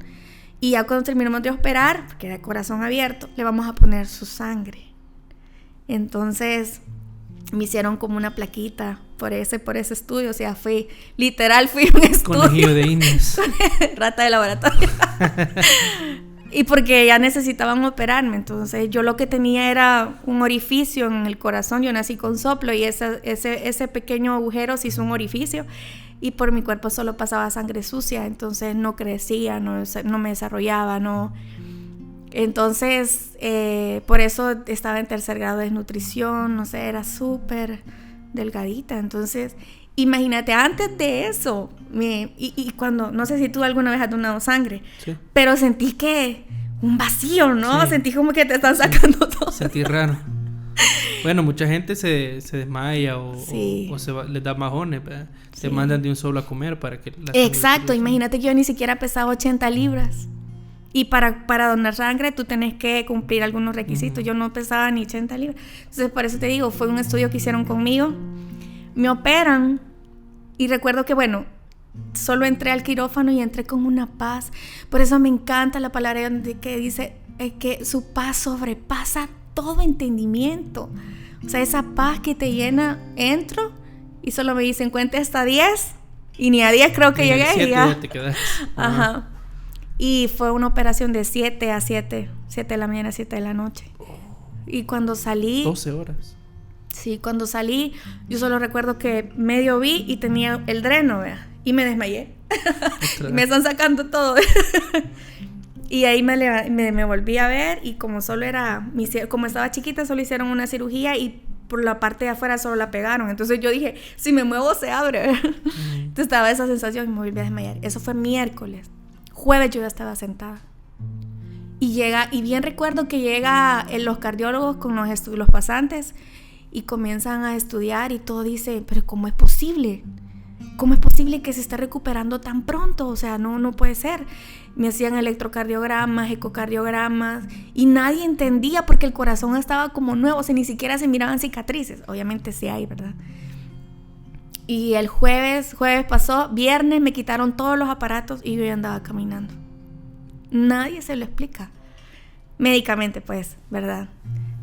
A: y ya cuando terminemos de operar, porque era corazón abierto, le vamos a poner su sangre. Entonces me hicieron como una plaquita por ese estudio. O sea, fui un estudio.
B: Conejillo de indias.
A: Rata de laboratorio. Y porque ya necesitaban operarme, entonces yo lo que tenía era un orificio en el corazón, yo nací con soplo y ese pequeño agujero se hizo un orificio y por mi cuerpo solo pasaba sangre sucia, entonces no crecía, no me desarrollaba, no. Entonces, por eso estaba en 3er grado de desnutrición, no sé, era súper delgadita, entonces... Imagínate, antes de eso, y cuando, no sé si tú alguna vez has donado sangre, sí. Pero sentí que un vacío, ¿no? Sí. Sentí como que te están sacando todo.
B: Sentí raro. Bueno, mucha gente se desmaya o les da majones, ¿verdad? Sí. Se mandan de un solo a comer para que...
A: Exacto, imagínate que yo ni siquiera pesaba 80 libras. Y para donar sangre tú tenés que cumplir algunos requisitos. Yo no pesaba ni 80 libras. Entonces, por eso te digo, fue un estudio que hicieron conmigo. Me operan y recuerdo que, bueno, solo entré al quirófano y entré con una paz. Por eso me encanta la palabra que dice que su paz sobrepasa todo entendimiento. O sea, esa paz que te llena, entro y solo me dicen cuente hasta 10 y ni a 10 creo que llegué.
B: 7 ya te quedas.
A: Ajá. Y fue una operación de 7 a 7 de la mañana a 7 de la noche. Y cuando salí...
B: 12 horas.
A: Sí, cuando salí, yo solo recuerdo que medio vi y tenía el dreno, ¿vea? Y me desmayé. Y me están sacando todo. Y ahí me volví a ver y como solo era, como estaba chiquita, solo hicieron una cirugía y por la parte de afuera solo la pegaron. Entonces yo dije, si me muevo se abre. Entonces estaba esa sensación y me volví a desmayar. Eso fue miércoles. Jueves yo ya estaba sentada. Y bien recuerdo que llega los cardiólogos con los pasantes y comienzan a estudiar y todo dice, pero ¿cómo es posible? ¿Cómo es posible que se esté recuperando tan pronto? O sea, no puede ser. Me hacían electrocardiogramas, ecocardiogramas y nadie entendía porque el corazón estaba como nuevo, o sea, ni siquiera se miraban cicatrices. Obviamente sí hay, ¿verdad? Y el jueves pasó, viernes me quitaron todos los aparatos y yo ya andaba caminando. Nadie se lo explica. Médicamente, pues, ¿verdad?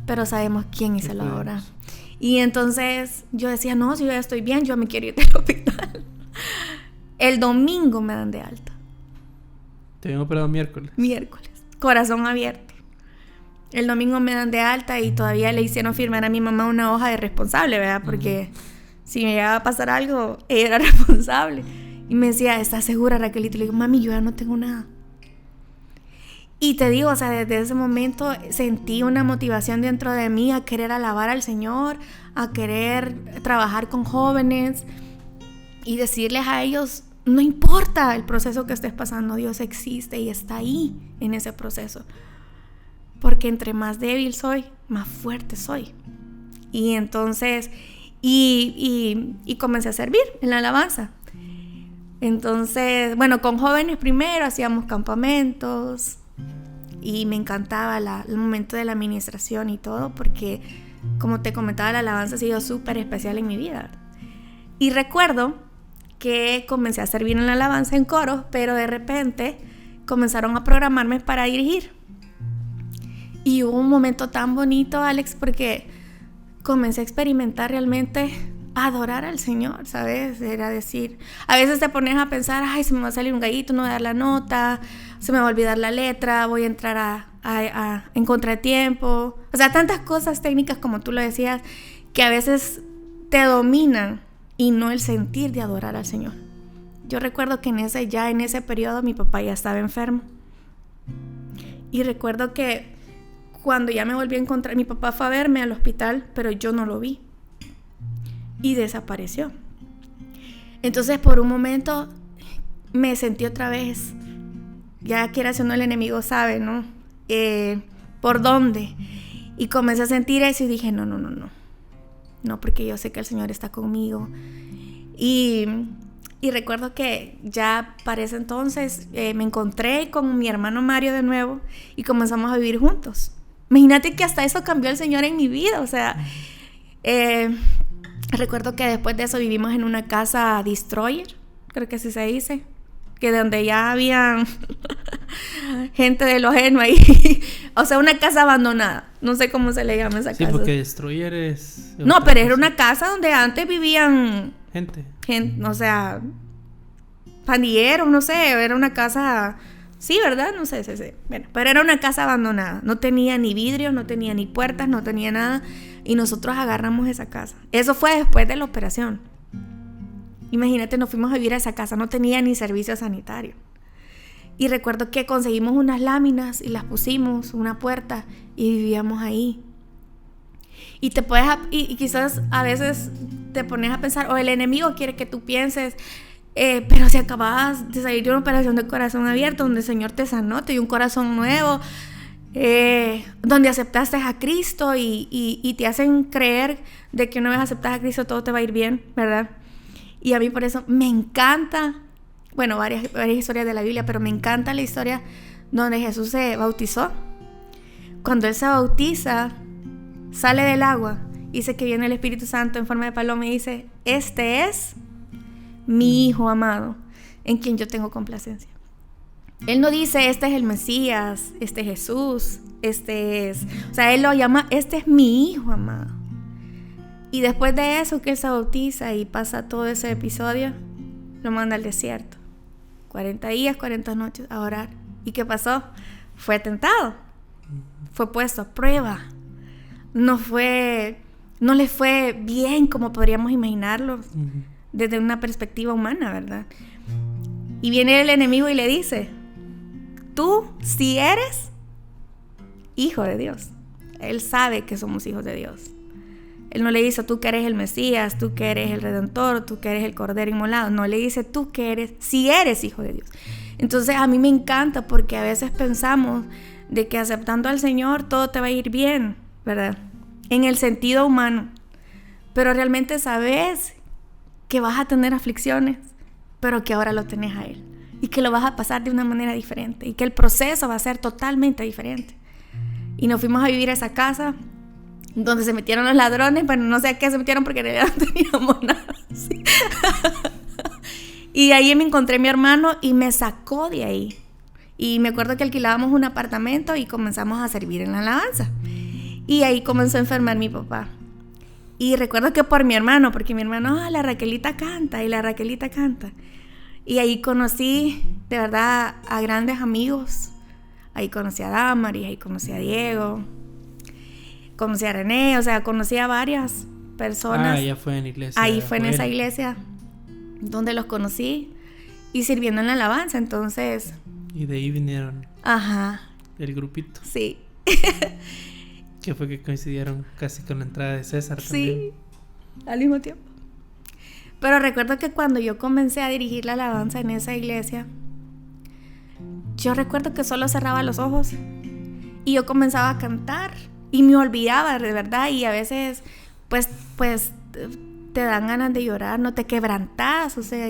A: Pero sabemos quién hizo la obra. Y entonces yo decía, no, si yo ya estoy bien, yo me quiero ir del hospital. El domingo me dan de alta.
B: ¿Te habían operado miércoles?
A: Miércoles, corazón abierto. El domingo me dan de alta y todavía le hicieron firmar a mi mamá una hoja de responsable, ¿verdad? Porque si me llegaba a pasar algo, ella era responsable. Y me decía, ¿estás segura, Raquelita? Y le digo, mami, yo ya no tengo nada. Y te digo, o sea, desde ese momento sentí una motivación dentro de mí a querer alabar al Señor, a querer trabajar con jóvenes y decirles a ellos, no importa el proceso que estés pasando, Dios existe y está ahí en ese proceso. Porque entre más débil soy, más fuerte soy. Y entonces, y comencé a servir en la alabanza. Entonces, bueno, con jóvenes primero hacíamos campamentos. Y me encantaba el momento de la administración y todo, porque, como te comentaba, la alabanza ha sido súper especial en mi vida. Y recuerdo que comencé a servir en la alabanza en coros, pero de repente comenzaron a programarme para dirigir. Y hubo un momento tan bonito, Alex, porque comencé a experimentar realmente a adorar al Señor, ¿sabes? Era decir, a veces te pones a pensar, ay, se me va a salir un gallito, no voy a dar la nota, se me va a olvidar la letra, voy a entrar en contratiempo. O sea, tantas cosas técnicas, como tú lo decías, que a veces te dominan y no el sentir de adorar al Señor. Yo recuerdo que en ese periodo mi papá ya estaba enfermo. Y recuerdo que cuando ya me volví a encontrar, mi papá fue a verme al hospital, pero yo no lo vi. Y desapareció. Entonces, por un momento, me sentí otra vez, ya quieras o no, el enemigo sabe, ¿no? ¿Por dónde? Y comencé a sentir eso y dije, no, porque yo sé que el Señor está conmigo. Y recuerdo que ya para ese entonces me encontré con mi hermano Mario de nuevo y comenzamos a vivir juntos. Imagínate que hasta eso cambió el Señor en mi vida, o sea, recuerdo que después de eso vivimos en una casa destroyer, creo que así se dice, que donde ya había gente de lo ajeno ahí, o sea, una casa abandonada, no sé cómo se le llama esa casa.
B: Sí, porque destroyer es...
A: No, pero era una casa donde antes vivían...
B: Gente,
A: o sea, pandilleros, no sé, era una casa Sí, ¿verdad? No sé, sí. Bueno, pero era una casa abandonada. No tenía ni vidrios, no tenía ni puertas, no tenía nada. Y nosotros agarramos esa casa. Eso fue después de la operación. Imagínate, nos fuimos a vivir a esa casa. No tenía ni servicio sanitario. Y recuerdo que conseguimos unas láminas y las pusimos, una puerta, y vivíamos ahí. Y te puedes, y quizás a veces te pones a pensar, o el enemigo quiere que tú pienses, pero si acababas de salir de una operación de corazón abierto, donde el Señor te sanó, te dio un corazón nuevo, donde aceptaste a Cristo y te hacen creer de que una vez aceptas a Cristo todo te va a ir bien, ¿verdad? Y a mí por eso me encanta, bueno, varias historias de la Biblia, pero me encanta la historia donde Jesús se bautizó. Cuando Él se bautiza, sale del agua, dice que viene el Espíritu Santo en forma de paloma y dice, este es mi Hijo amado, en quien yo tengo complacencia. Él no dice, este es el Mesías, este es Jesús, o sea, Él lo llama, este es mi Hijo amado. Y después de eso que Él se bautiza y pasa todo ese episodio, lo manda al desierto, 40 días, 40 noches a orar. ¿Y qué pasó? Fue tentado, fue puesto a prueba, no le fue bien como podríamos imaginarlo desde una perspectiva humana, ¿verdad? Y viene el enemigo y le dice, tú sí eres hijo de Dios. Él sabe que somos hijos de Dios. Él no le dice, tú que eres el Mesías, tú que eres el Redentor, tú que eres el Cordero inmolado. No, le dice, tú que eres, sí eres hijo de Dios. Entonces a mí me encanta porque a veces pensamos de que aceptando al Señor todo te va a ir bien, ¿verdad? En el sentido humano. Pero realmente sabes que vas a tener aflicciones, pero que ahora lo tenés a Él. Y que lo vas a pasar de una manera diferente. Y que el proceso va a ser totalmente diferente. Y nos fuimos a vivir a esa casa donde se metieron los ladrones. Bueno, no sé a qué se metieron porque ya no teníamos nada. Sí. Y ahí me encontré a mi hermano y me sacó de ahí. Y me acuerdo que alquilábamos un apartamento y comenzamos a servir en la alabanza. Y ahí comenzó a enfermar mi papá. Y recuerdo que por mi hermano, porque mi hermano, la Raquelita canta, y la Raquelita canta. Y ahí conocí, de verdad, a grandes amigos. Ahí conocí a Damaris, ahí conocí a Diego, conocí a René, o sea, conocí a varias personas.
B: Ya fue en iglesia.
A: Ahí fue en esa iglesia donde los conocí y sirviendo en la alabanza, entonces.
B: Y de ahí vinieron.
A: Ajá.
B: El grupito.
A: Sí.
B: Que fue que coincidieron casi con la entrada de César también.
A: Sí, al mismo tiempo. Pero recuerdo que cuando yo comencé a dirigir la alabanza en esa iglesia, yo recuerdo que solo cerraba los ojos y yo comenzaba a cantar y me olvidaba de verdad, y a veces pues te dan ganas de llorar, no te quebrantas, o sea,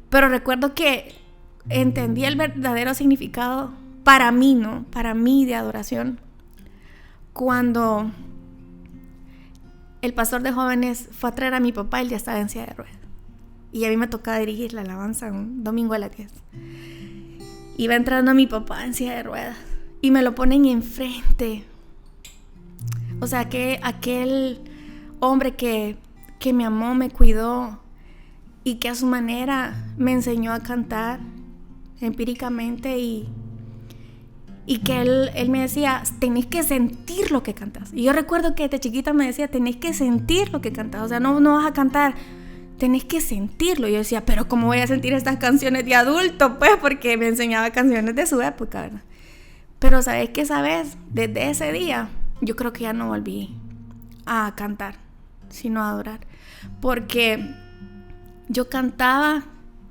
A: pero recuerdo que entendí el verdadero significado para mí, ¿no? Para mí de adoración, cuando el pastor de jóvenes fue a traer a mi papá, él ya estaba en silla de ruedas. Y a mí me tocaba dirigir la alabanza un domingo a las 10. Iba entrando mi papá en silla de ruedas y me lo ponen enfrente. O sea, que aquel hombre que me amó, me cuidó y que a su manera me enseñó a cantar empíricamente y que él me decía, tenés que sentir lo que cantas. Y yo recuerdo que desde chiquita me decía, tenés que sentir lo que cantas. O sea, no vas a cantar, tenés que sentirlo. Y yo decía, pero ¿cómo voy a sentir estas canciones de adulto? Pues porque me enseñaba canciones de su época, ¿verdad? Pero ¿sabes qué? ¿Sabes? Desde ese día, yo creo que ya no volví a cantar, sino a adorar. Porque yo cantaba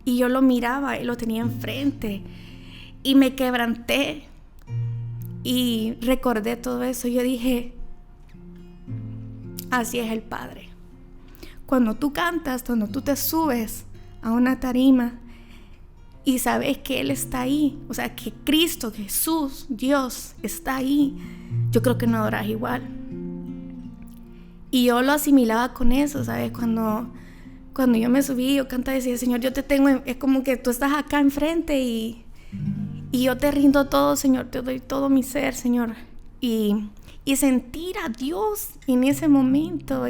A: y yo lo miraba y lo tenía enfrente. Y me quebranté. Y recordé todo eso. Yo dije, así es el Padre. Cuando tú cantas, cuando tú te subes a una tarima y sabes que Él está ahí, o sea, que Cristo, Jesús, Dios está ahí, yo creo que no adoras igual. Y yo lo asimilaba con eso, ¿sabes? Cuando yo me subí, yo cantaba y decía, Señor, yo te tengo, es como que tú estás acá enfrente y yo te rindo todo, Señor, te doy todo mi ser, Señor. Y sentir a Dios en ese momento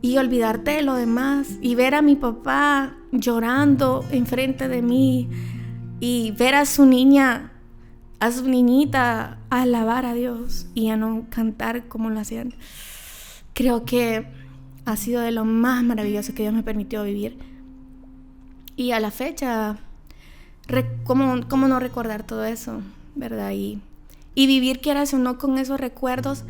A: y olvidarte de lo demás y ver a mi papá llorando enfrente de mí Y ver a su niñita alabar a Dios y a no cantar como lo hacían, creo que ha sido de lo más maravilloso que Dios me permitió vivir. Y a la fecha, ¿cómo no recordar todo eso, verdad? Y vivir, quieras o no, con esos recuerdos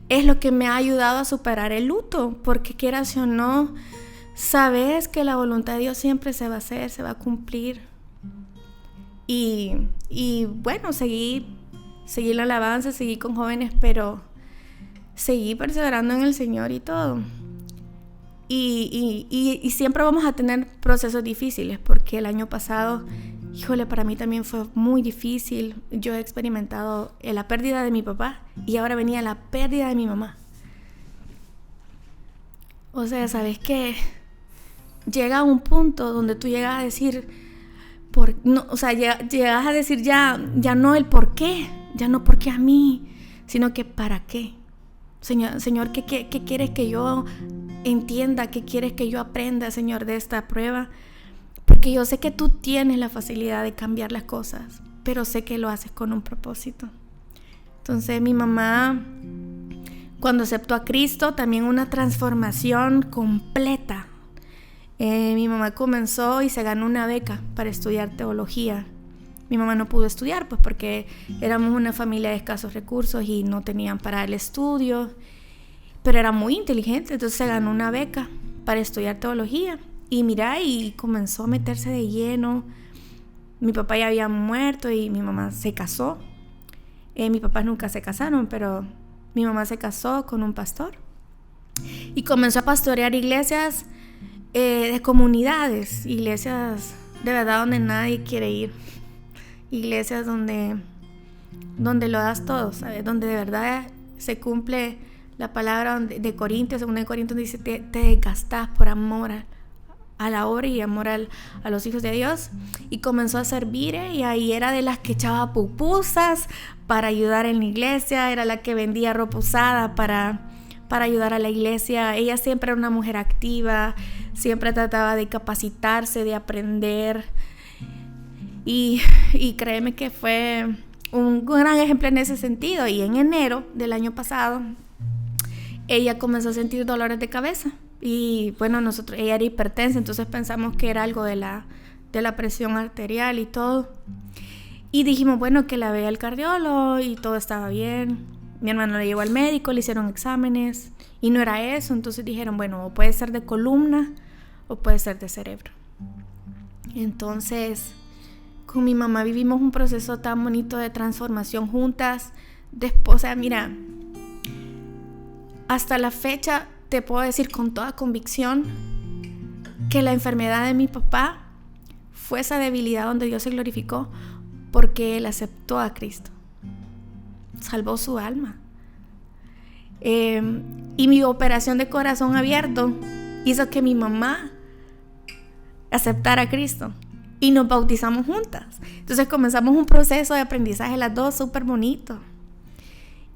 A: es lo que me ha ayudado a superar el luto, porque quieras o no, sabes que la voluntad de Dios siempre se va a hacer, se va a cumplir. Y bueno, seguí la alabanza, seguí con jóvenes, pero seguí perseverando en el Señor y todo. Y siempre vamos a tener procesos difíciles, porque el año pasado, híjole, para mí también fue muy difícil. Yo he experimentado la pérdida de mi papá y ahora venía la pérdida de mi mamá. O sea, ¿sabes qué? Llega un punto donde tú llegas a decir, llegas a decir ya no el por qué, ya no por qué a mí, sino que para qué. Señor, ¿qué quieres que yo entienda? ¿Qué quieres que yo aprenda, Señor, de esta prueba? Porque yo sé que tú tienes la facilidad de cambiar las cosas, pero sé que lo haces con un propósito. Entonces mi mamá, cuando aceptó a Cristo, también una transformación completa. Mi mamá comenzó y se ganó una beca para estudiar teología. Mi mamá no pudo estudiar pues porque éramos una familia de escasos recursos y no tenían para el estudio, pero era muy inteligente, entonces se ganó una beca para estudiar teología. Y mira, y comenzó a meterse de lleno. Mi papá ya había muerto y mi mamá se casó. Mis papás nunca se casaron, pero mi mamá se casó con un pastor y comenzó a pastorear iglesias de comunidades, iglesias de verdad donde nadie quiere ir, iglesias donde lo das todo, ¿sabes? Donde de verdad se cumple la palabra de Corintios, 2 Corintios dice, te desgastas por amor a la obra y amor a los hijos de Dios. Y comenzó a servir, y ahí era de las que echaba pupusas para ayudar en la iglesia, era la que vendía ropa usada para ayudar a la iglesia. Ella siempre era una mujer activa, siempre trataba de capacitarse, de aprender, y créeme que fue un gran ejemplo en ese sentido. Y en enero del año pasado ella comenzó a sentir dolores de cabeza. Y bueno, ella era hipertensa, entonces pensamos que era algo de la presión arterial y todo. Y dijimos, bueno, que la vea el cardiólogo y todo estaba bien. Mi hermano la llevó al médico, le hicieron exámenes y no era eso. Entonces dijeron, bueno, o puede ser de columna o puede ser de cerebro. Entonces, con mi mamá vivimos un proceso tan bonito de transformación juntas. Después, o sea, mira, hasta la fecha te puedo decir con toda convicción que la enfermedad de mi papá fue esa debilidad donde Dios se glorificó, porque él aceptó a Cristo, salvó su alma. Y mi operación de corazón abierto hizo que mi mamá aceptara a Cristo y nos bautizamos juntas. Entonces comenzamos un proceso de aprendizaje las dos súper bonito.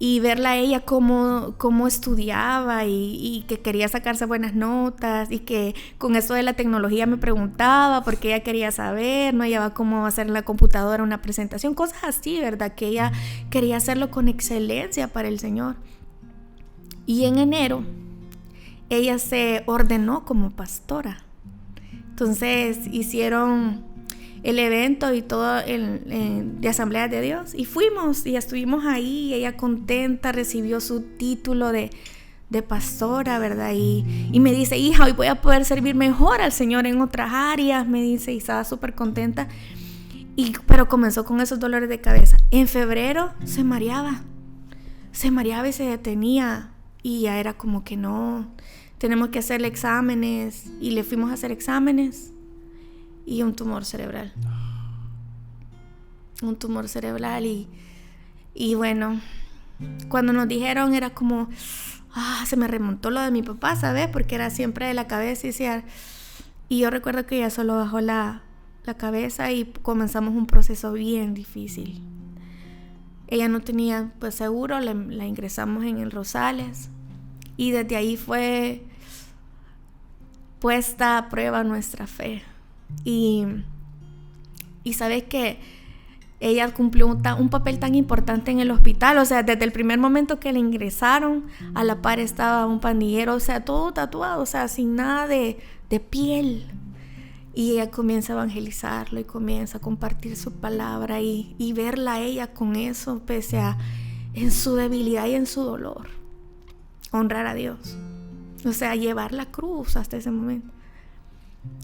A: Y verla a ella cómo estudiaba y que quería sacarse buenas notas, y que con esto de la tecnología me preguntaba porque ella quería saber, no hallaba cómo hacer en la computadora una presentación, cosas así, ¿verdad? Que ella quería hacerlo con excelencia para el Señor. Y en enero ella se ordenó como pastora. Entonces hicieron el evento y todo de Asamblea de Dios, y fuimos y estuvimos ahí. Ella contenta recibió su título de pastora, ¿verdad? Y me dice, hija, hoy voy a poder servir mejor al Señor en otras áreas, me dice, y estaba súper contenta. Pero comenzó con esos dolores de cabeza. En febrero se mareaba y se detenía, y ya era como que no, tenemos que hacerle exámenes, y le fuimos a hacer exámenes. Y un tumor cerebral. Y bueno, cuando nos dijeron era como, se me remontó lo de mi papá, ¿sabes? Porque era siempre de la cabeza y yo recuerdo que ella solo bajó la cabeza y comenzamos un proceso bien difícil. Ella no tenía pues seguro, la ingresamos en el Rosales, y desde ahí fue puesta a prueba nuestra fe. Y Y sabes que ella cumplió un papel tan importante en el hospital. O sea, desde el primer momento que le ingresaron, a la par estaba un pandillero, o sea, todo tatuado, o sea, sin nada de piel. Y ella comienza a evangelizarlo y comienza a compartir su palabra y verla a ella con eso, pese a en su debilidad y en su dolor. Honrar a Dios. O sea, llevar la cruz hasta ese momento.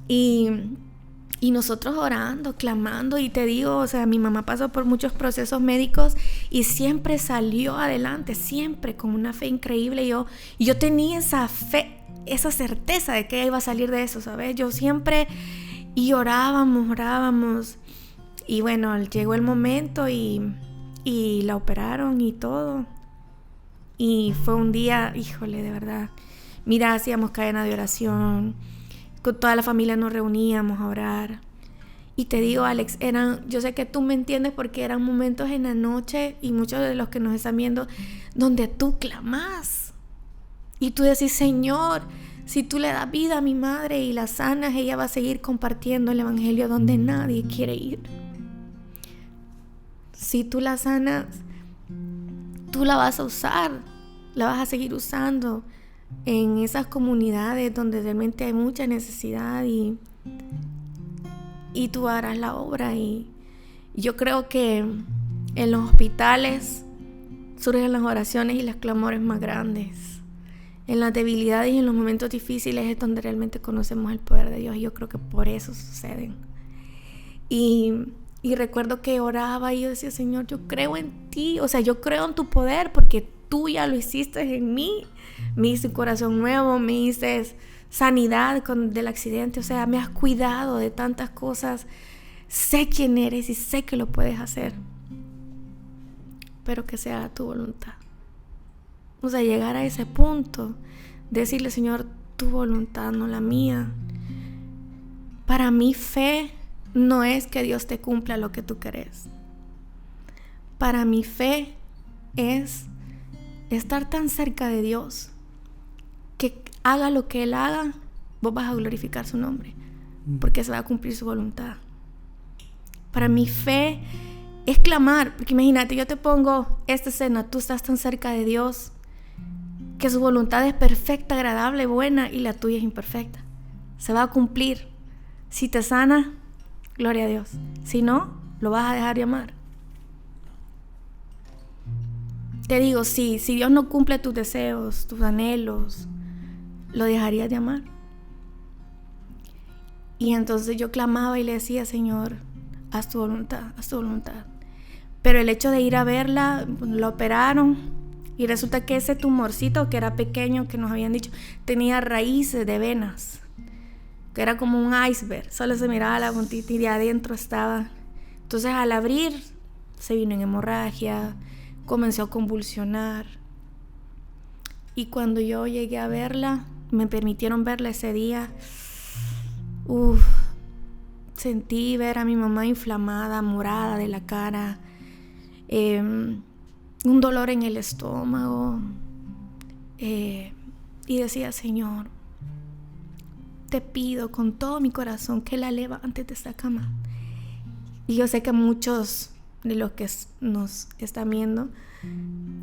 A: Y nosotros orando, clamando, y te digo, o sea, mi mamá pasó por muchos procesos médicos y siempre salió adelante, siempre con una fe increíble. Y yo tenía esa fe, esa certeza de que ella iba a salir de eso, ¿sabes? Yo siempre, y orábamos. Y bueno, llegó el momento y la operaron y todo. Y fue un día, híjole, de verdad. Mira, hacíamos cadena de oración. Con toda la familia nos reuníamos a orar. Y te digo, Alex, yo sé que tú me entiendes porque eran momentos en la noche, y muchos de los que nos están viendo, donde tú clamas. Y tú decís, Señor, si tú le das vida a mi madre y la sanas, ella va a seguir compartiendo el evangelio donde nadie quiere ir. Si tú la sanas, tú la vas a usar, la vas a seguir usando en esas comunidades donde realmente hay mucha necesidad, y tú harás la obra. Y yo creo que en los hospitales surgen las oraciones y los clamores más grandes. En las debilidades y en los momentos difíciles es donde realmente conocemos el poder de Dios, y yo creo que por eso suceden. Y recuerdo que oraba y yo decía, Señor, yo creo en ti, o sea, yo creo en tu poder porque tú ya lo hiciste en mí. Me hice un corazón nuevo, me hice sanidad del accidente, o sea, me has cuidado de tantas cosas. Sé quién eres y sé que lo puedes hacer, pero que sea tu voluntad. O sea, llegar a ese punto, decirle, Señor, tu voluntad, no la mía. Para mí, fe no es que Dios te cumpla lo que tú querés. Para mí, fe es estar tan cerca de Dios que haga lo que Él haga, vos vas a glorificar su nombre, porque se va a cumplir su voluntad. Para mí, fe es clamar, porque imagínate, yo te pongo esta escena, tú estás tan cerca de Dios que su voluntad es perfecta, agradable, buena, y la tuya es imperfecta. Se va a cumplir. Si te sana, gloria a Dios. Si no, lo vas a dejar de amar. Te digo, si Dios no cumple tus deseos, tus anhelos, lo dejarías de amar. Y entonces yo clamaba y le decía, Señor, haz tu voluntad, haz tu voluntad. Pero el hecho de ir a verla, la operaron, y resulta que ese tumorcito que era pequeño, que nos habían dicho, tenía raíces de venas, que era como un iceberg, solo se miraba la puntita y de adentro estaba. Entonces al abrir, se vino en hemorragia, comenzó a convulsionar. Y cuando yo llegué a verla, me permitieron verla ese día, sentí ver a mi mamá inflamada, morada de la cara, un dolor en el estómago, y decía, Señor, te pido con todo mi corazón que la levantes de esta cama. Y yo sé que muchos de los que nos están viendo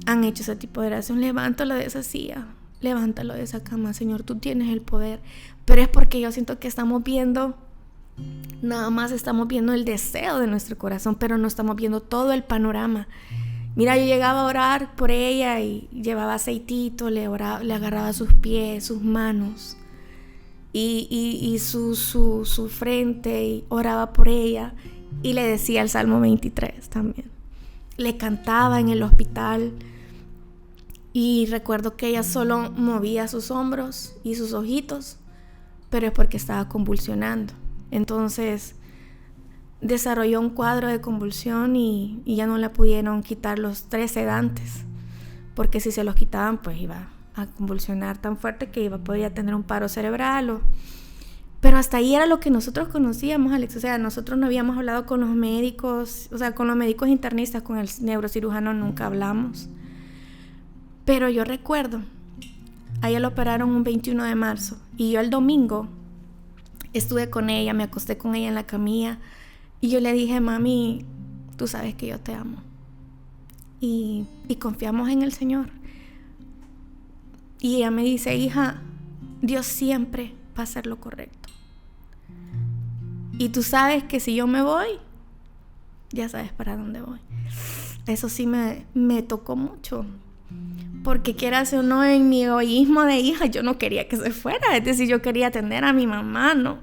A: han hecho ese tipo de oración. Levántalo de esa silla, levántalo de esa cama, Señor, tú tienes el poder. Pero es porque yo siento que estamos viendo, nada más estamos viendo el deseo de nuestro corazón, pero no estamos viendo todo el panorama. Mira, yo llegaba a orar por ella y llevaba aceitito, le agarraba sus pies, sus manos y su frente, y oraba por ella, y le decía el Salmo 23 también. Le cantaba en el hospital, y recuerdo que ella solo movía sus hombros y sus ojitos, pero es porque estaba convulsionando. Entonces desarrolló un cuadro de convulsión y ya no le pudieron quitar los 3 sedantes, porque si se los quitaban, pues iba a convulsionar tan fuerte que podría tener un paro cerebral. Pero hasta ahí era lo que nosotros conocíamos, Alex. O sea, nosotros no habíamos hablado con los médicos, o sea, con los médicos internistas, con el neurocirujano nunca hablamos. Pero yo recuerdo, a ella la operaron un 21 de marzo, y yo el domingo estuve con ella, me acosté con ella en la camilla, Y yo le dije, mami, tú sabes que yo te amo. Y confiamos en el Señor. Y ella me dice, hija, Dios siempre va a hacer lo correcto. Y tú sabes que si yo me voy, ya sabes para dónde voy. Eso sí me tocó mucho. Porque quieras o no, en mi egoísmo de hija, yo no quería que se fuera. Es decir, yo quería atender a mi mamá, ¿no?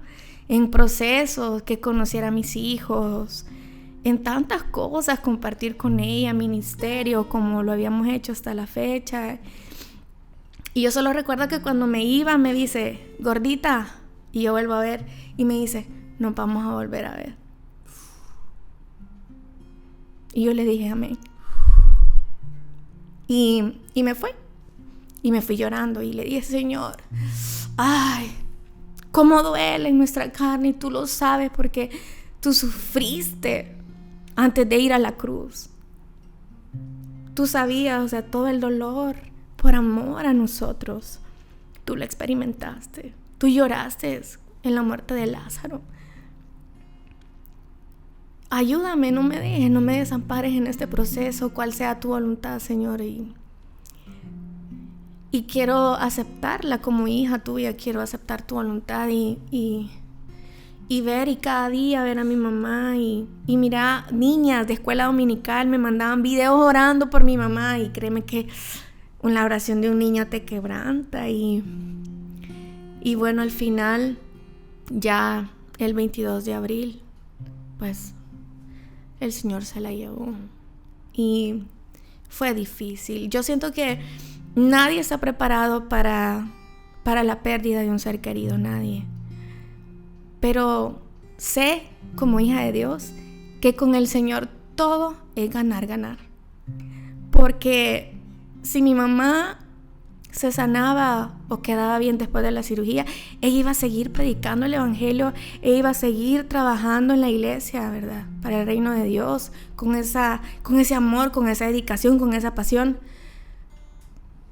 A: En procesos, que conociera a mis hijos, en tantas cosas, compartir con ella, ministerio, como lo habíamos hecho hasta la fecha. Y yo solo recuerdo que cuando me iba, me dice, gordita, y yo vuelvo a ver, y me dice, nos vamos a volver a ver. Y yo le dije, amén. Y me fui. Y me fui llorando, y le dije, Señor, ay, cómo duele en nuestra carne, y tú lo sabes porque tú sufriste antes de ir a la cruz. Tú sabías, o sea, todo el dolor por amor a nosotros. Tú lo experimentaste. Tú lloraste en la muerte de Lázaro. Ayúdame, no me dejes, no me desampares en este proceso, cual sea tu voluntad, Señor. Y quiero aceptarla como hija tuya, quiero aceptar tu voluntad y ver, y cada día ver a mi mamá y mira, niñas de escuela dominical me mandaban videos orando por mi mamá, y créeme que la oración de un niño te quebranta. Y bueno, al final, ya el 22 de abril, pues el Señor se la llevó. Y fue difícil. Yo siento que nadie está preparado para la pérdida de un ser querido, nadie. Pero sé, como hija de Dios, que con el Señor todo es ganar, ganar. Porque si mi mamá se sanaba o quedaba bien después de la cirugía, ella iba a seguir predicando el evangelio, ella iba a seguir trabajando en la iglesia, ¿verdad? Para el reino de Dios, con ese amor, con esa dedicación, con esa pasión.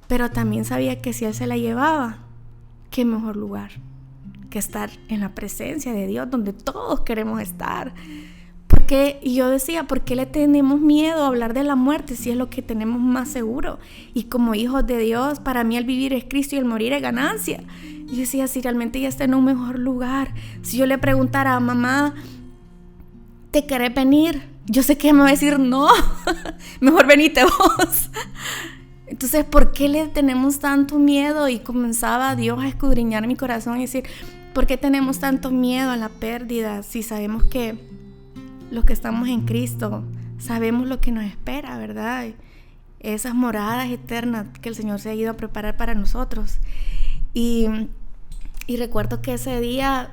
A: Pero también sabía que si Él se la llevaba, qué mejor lugar que estar en la presencia de Dios, donde todos queremos estar. Y yo decía, ¿por qué le tenemos miedo a hablar de la muerte si es lo que tenemos más seguro? Y como hijos de Dios, para mí el vivir es Cristo y el morir es ganancia. Y yo decía, si realmente ella está en un mejor lugar, si yo le preguntara a mamá, ¿te querés venir? Yo sé que ella me va a decir, no, mejor venite vos. Entonces, ¿por qué le tenemos tanto miedo? Y comenzaba Dios a escudriñar mi corazón y decir, ¿por qué tenemos tanto miedo a la pérdida si sabemos que los que estamos en Cristo sabemos lo que nos espera, ¿verdad? Esas moradas eternas que el Señor se ha ido a preparar para nosotros. Y recuerdo que ese día,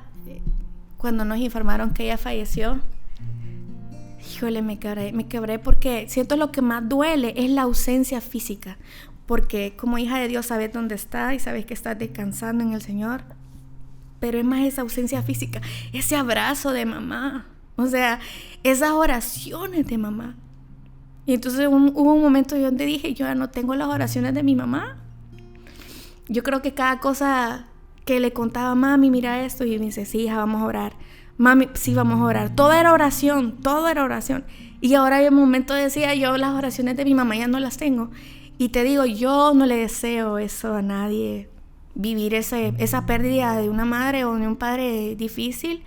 A: cuando nos informaron que ella falleció, híjole, me quebré porque siento lo que más duele es la ausencia física. Porque como hija de Dios sabes dónde estás y sabes que estás descansando en el Señor. Pero es más esa ausencia física, ese abrazo de mamá. O sea, esas oraciones de mamá. Y entonces hubo un momento donde dije, yo ya no tengo las oraciones de mi mamá. Yo creo que cada cosa que le contaba, mami, mira esto, y me dice, sí, hija, vamos a orar. Mami, sí, vamos a orar. Todo era oración. Y ahora hay un momento decía, yo las oraciones de mi mamá ya no las tengo. Y te digo, yo no le deseo eso a nadie, vivir esa pérdida de una madre o de un padre difícil.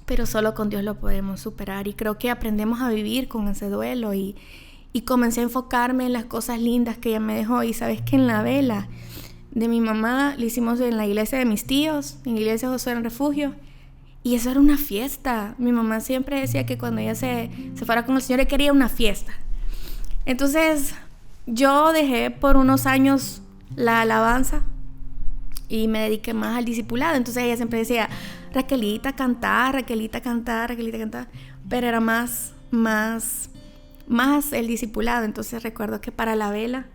A: Pero solo con Dios lo podemos superar, y creo que aprendemos a vivir con ese duelo, y comencé a enfocarme en las cosas lindas que ella me dejó. Y sabes que en la vela de mi mamá la hicimos en la iglesia de mis tíos, en la iglesia de Josué en Refugio, y eso era una fiesta. Mi mamá siempre decía que cuando ella se fuera con el Señor, ella quería una fiesta. Entonces yo dejé por unos años la alabanza y me dediqué más al discipulado. Entonces ella siempre decía, Raquelita, cantar, Raquelita, cantar, Raquelita, cantar. Pero era más el discipulado. Entonces recuerdo que para la vela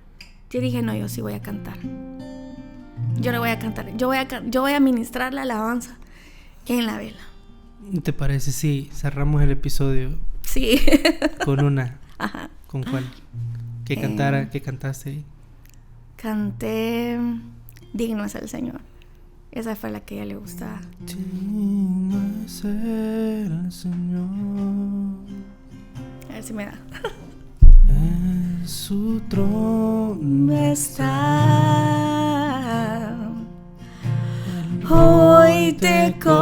A: yo dije, no, yo sí voy a cantar. Yo le voy a cantar. Yo voy a ministrar la alabanza en la vela.
B: ¿Te parece si cerramos el episodio?
A: Sí.
B: Con una.
A: Ajá.
B: ¿Con cuál? ¿Qué cantaste?
A: Canté Digno es el Señor. Esa fue la que a ella le gustaba.
B: Digno es el Señor.
A: A ver si me da.
B: En su trono
A: Está. Hoy te coronamos,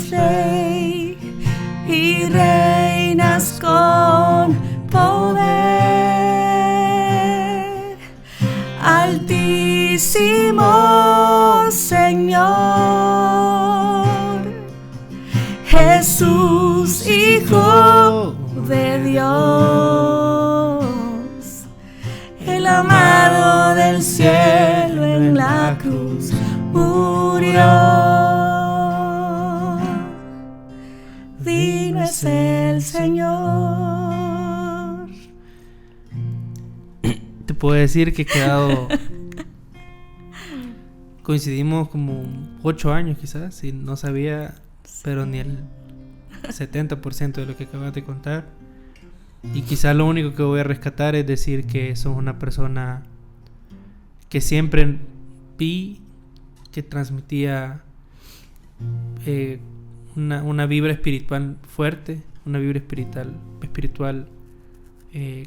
A: Rey, y reinas con poder. Altísimo Señor, Jesús, Hijo de Dios, el amado del cielo en la cruz murió. Digno es el Señor.
B: Te puedo decir que he quedado... Coincidimos como 8 años quizás y no sabía, pero ni el 70% de lo que acabas de contar. Y quizás lo único que voy a rescatar es decir que sos una persona que siempre vi que transmitía una vibra espiritual fuerte, una vibra espiritual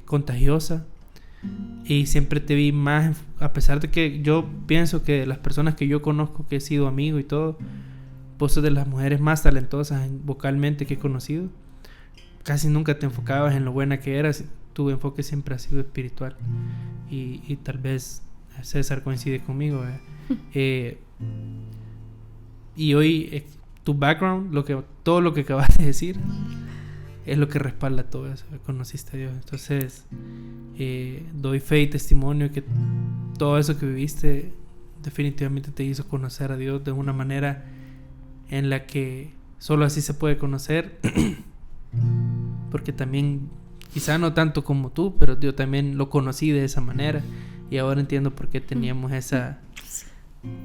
B: contagiosa. Y siempre te vi más, a pesar de que yo pienso que las personas que yo conozco, que he sido amigo y todo, vos sos de las mujeres más talentosas vocalmente que he conocido. Casi nunca te enfocabas en lo buena que eras, tu enfoque siempre ha sido espiritual. Y tal vez César coincide conmigo. Y hoy tu background, todo lo que acabas de decir, es lo que respalda todo eso. Conociste a Dios. Entonces, doy fe y testimonio que todo eso que viviste definitivamente te hizo conocer a Dios de una manera en la que solo así se puede conocer. Porque también, quizá no tanto como tú, pero yo también lo conocí de esa manera. Y ahora entiendo por qué teníamos esa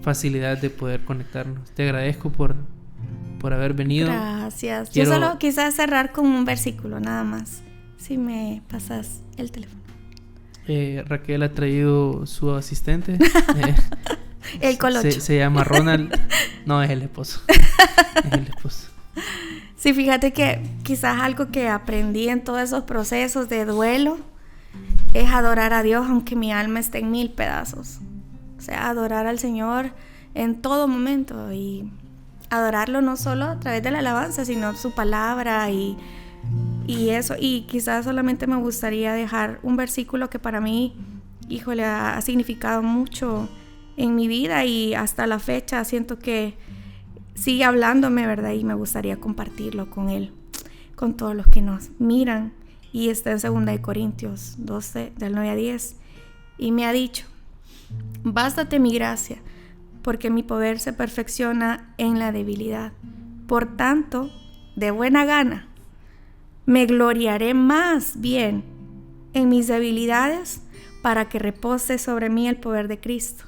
B: facilidad de poder conectarnos. Te agradezco por haber venido.
A: Gracias. Yo solo quise cerrar con un versículo nada más. Si me pasas el teléfono.
B: Raquel ha traído su asistente.
A: El colocho.
B: Se llama Ronald. No, es el esposo. Es el esposo.
A: Sí, fíjate que quizás algo que aprendí en todos esos procesos de duelo es adorar a Dios aunque mi alma esté en 1000 pedazos. O sea, adorar al Señor en todo momento y adorarlo no solo a través de la alabanza, sino su palabra y eso. Y quizás solamente me gustaría dejar un versículo que para mí, híjole, ha significado mucho en mi vida y hasta la fecha siento que sigue hablándome, ¿verdad? Y me gustaría compartirlo con él, con todos los que nos miran. Y está en 2 Corintios 12, del 9 a 10. Y me ha dicho: bástate mi gracia, porque mi poder se perfecciona en la debilidad. Por tanto, de buena gana, me gloriaré más bien en mis debilidades, para que repose sobre mí el poder de Cristo.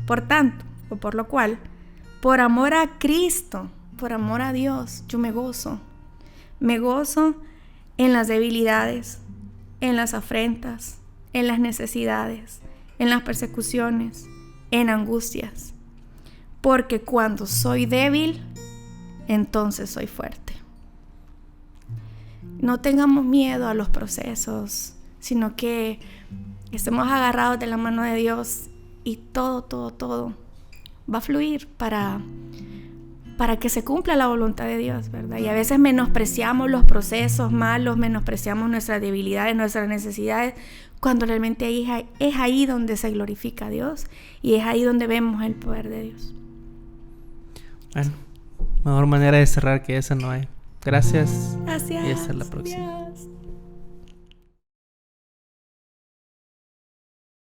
A: Por tanto, o por lo cual, por amor a Cristo, por amor a Dios, yo me gozo. Me gozo en las debilidades, en las afrentas, en las necesidades, en las persecuciones, en angustias. Porque cuando soy débil, entonces soy fuerte. No tengamos miedo a los procesos, sino que estemos agarrados de la mano de Dios y todo va a fluir para que se cumpla la voluntad de Dios, ¿verdad? Y a veces menospreciamos los procesos malos, menospreciamos nuestras debilidades, nuestras necesidades, cuando realmente es ahí donde se glorifica a Dios y es ahí donde vemos el poder de Dios.
B: Bueno, mejor manera de cerrar que esa no hay. Gracias.
A: Gracias.
B: Y hasta la próxima.
A: Gracias.